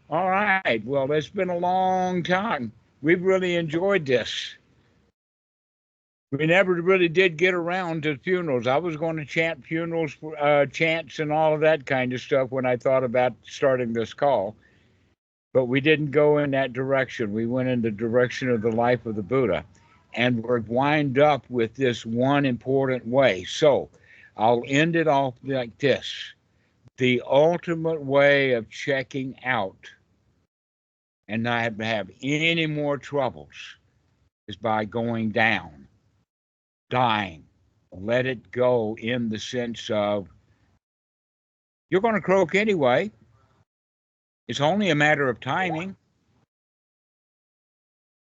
All right. Well, it's been a long time. We've really enjoyed this. We never really did get around to funerals. I was going to chant funerals, chants and all of that kind of stuff when I thought about starting this call. But we didn't go in that direction. We went in the direction of the life of the Buddha. And we're wind up with this one important way. So I'll end it off like this. The ultimate way of checking out and not have any more troubles is by going down, dying. Let it go in the sense of you're going to croak anyway. It's only a matter of timing.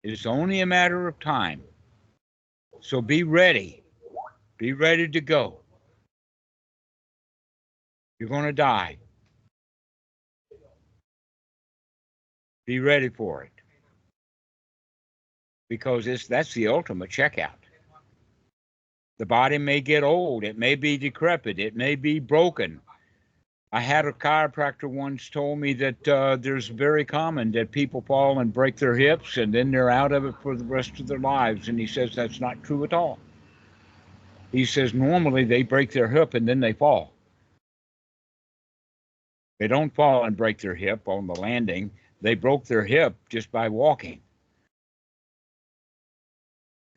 It's only a matter of time. So be ready. Be ready to go. You're going to die. Be ready for it. Because that's the ultimate checkout. The body may get old. It may be decrepit. It may be broken. I had a chiropractor once told me that there's very common that people fall and break their hips and then they're out of it for the rest of their lives. And he says that's not true at all. He says normally they break their hip and then they fall. They don't fall and break their hip on the landing. They broke their hip just by walking.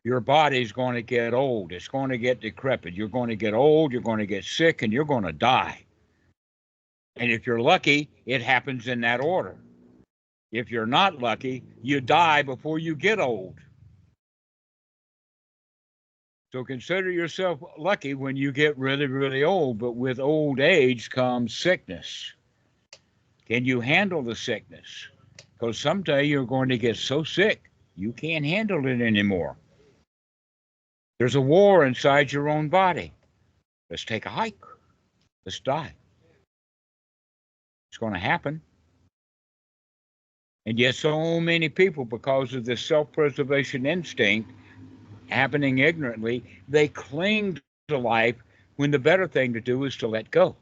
Your body's going to get old. It's going to get decrepit. You're going to get old. You're going to get sick, and you're going to die. And if you're lucky, it happens in that order. If you're not lucky, you die before you get old. So consider yourself lucky when you get really, really old. But with old age comes sickness. Can you handle the sickness? Because someday you're going to get so sick, you can't handle it anymore. There's a war inside your own body. Let's take a hike. Let's die. It's going to happen. And yet so many people, because of this self-preservation instinct, happening ignorantly, they cling to life when the better thing to do is to let go.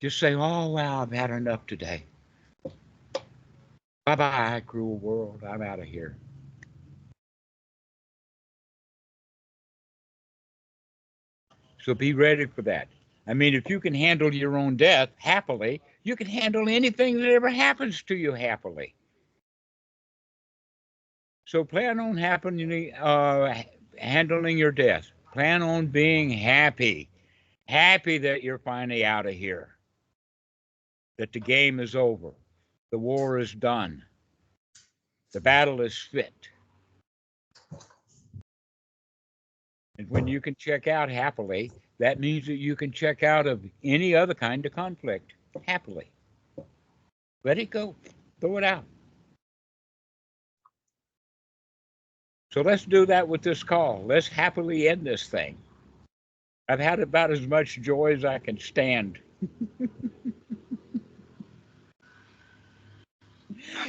Just say, oh, well, I've had enough today. Bye-bye, cruel world. I'm out of here. So be ready for that. I mean, if you can handle your own death happily, you can handle anything that ever happens to you happily. So plan on handling your death. Plan on being happy. Happy that you're finally out of here. That the game is over. The war is done. The battle is fit. And when you can check out happily, that means that you can check out of any other kind of conflict happily. Let it go. Throw it out. So let's do that with this call. Let's happily end this thing. I've had about as much joy as I can stand.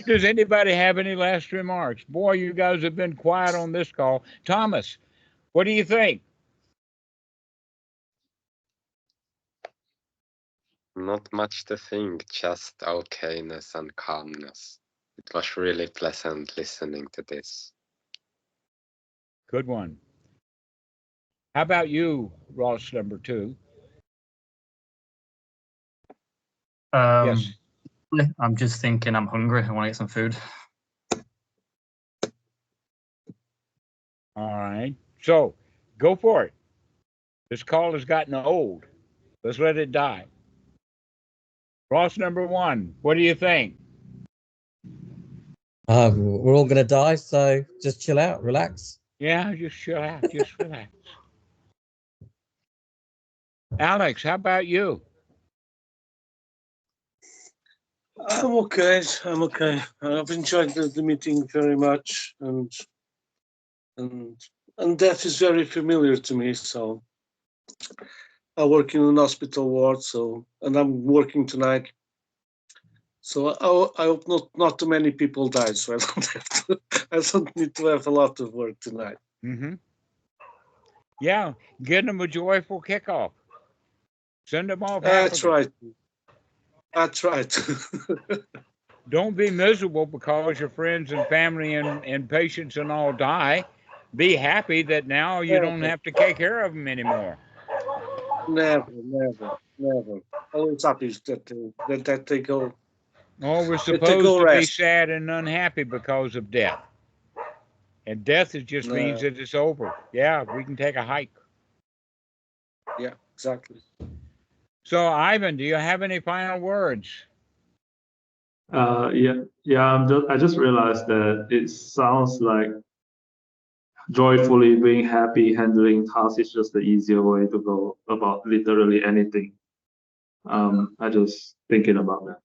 Does anybody have any last remarks? Boy, you guys have been quiet on this call. Thomas, what do you think? Not much to think, just okayness and calmness. It was really pleasant listening to this. Good one. How about you, Ross number 2? Yes. I'm just thinking I'm hungry. I want to get some food. All right. So go for it. This call has gotten old. Let's let it die. Ross number 1, what do you think? We're all going to die, so just chill out, relax. Yeah, just chill out. Just relax. Alex, how about you? I'm okay. I'm okay. I've enjoyed the meeting very much, and death is very familiar to me. So I work in an hospital ward, and I'm working tonight. So I hope not too many people die, so I don't need to have a lot of work tonight. Mm-hmm. Yeah, give them a joyful kickoff. Send them off. That's right. That's right. Don't be miserable because your friends and family and patients and all die. Be happy that now you don't have to take care of them anymore. Never. Always happy that they go. Oh, we're supposed to be sad and unhappy because of death. And death just means that it's over. Yeah, we can take a hike. Yeah, exactly. So, Ivan, do you have any final words? I just realized that it sounds like joyfully being happy handling tasks is just the easier way to go about literally anything. I just thinking about that.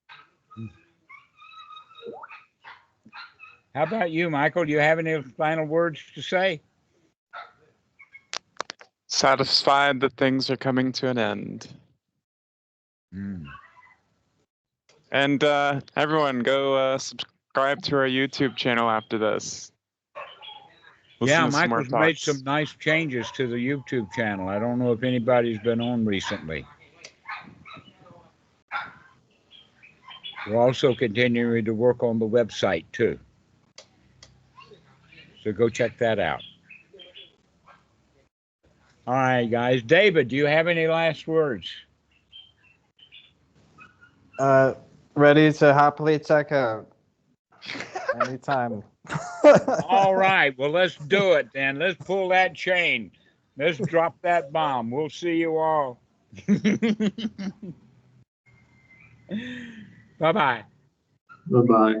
How about you, Michael? Do you have any final words to say? Satisfied that things are coming to an end. And everyone, go subscribe to our YouTube channel after this. Listen Yeah, to some more Michael's made talks. some nice changes to the YouTube channel. I don't know if anybody's been on recently. We're also continuing to work on the website too. So go check that out. All right, guys. David, do you have any last words? Ready to happily check out anytime. All right. Well, let's do it then. Let's pull that chain. Let's drop that bomb. We'll see you all. Bye-bye. Bye-bye.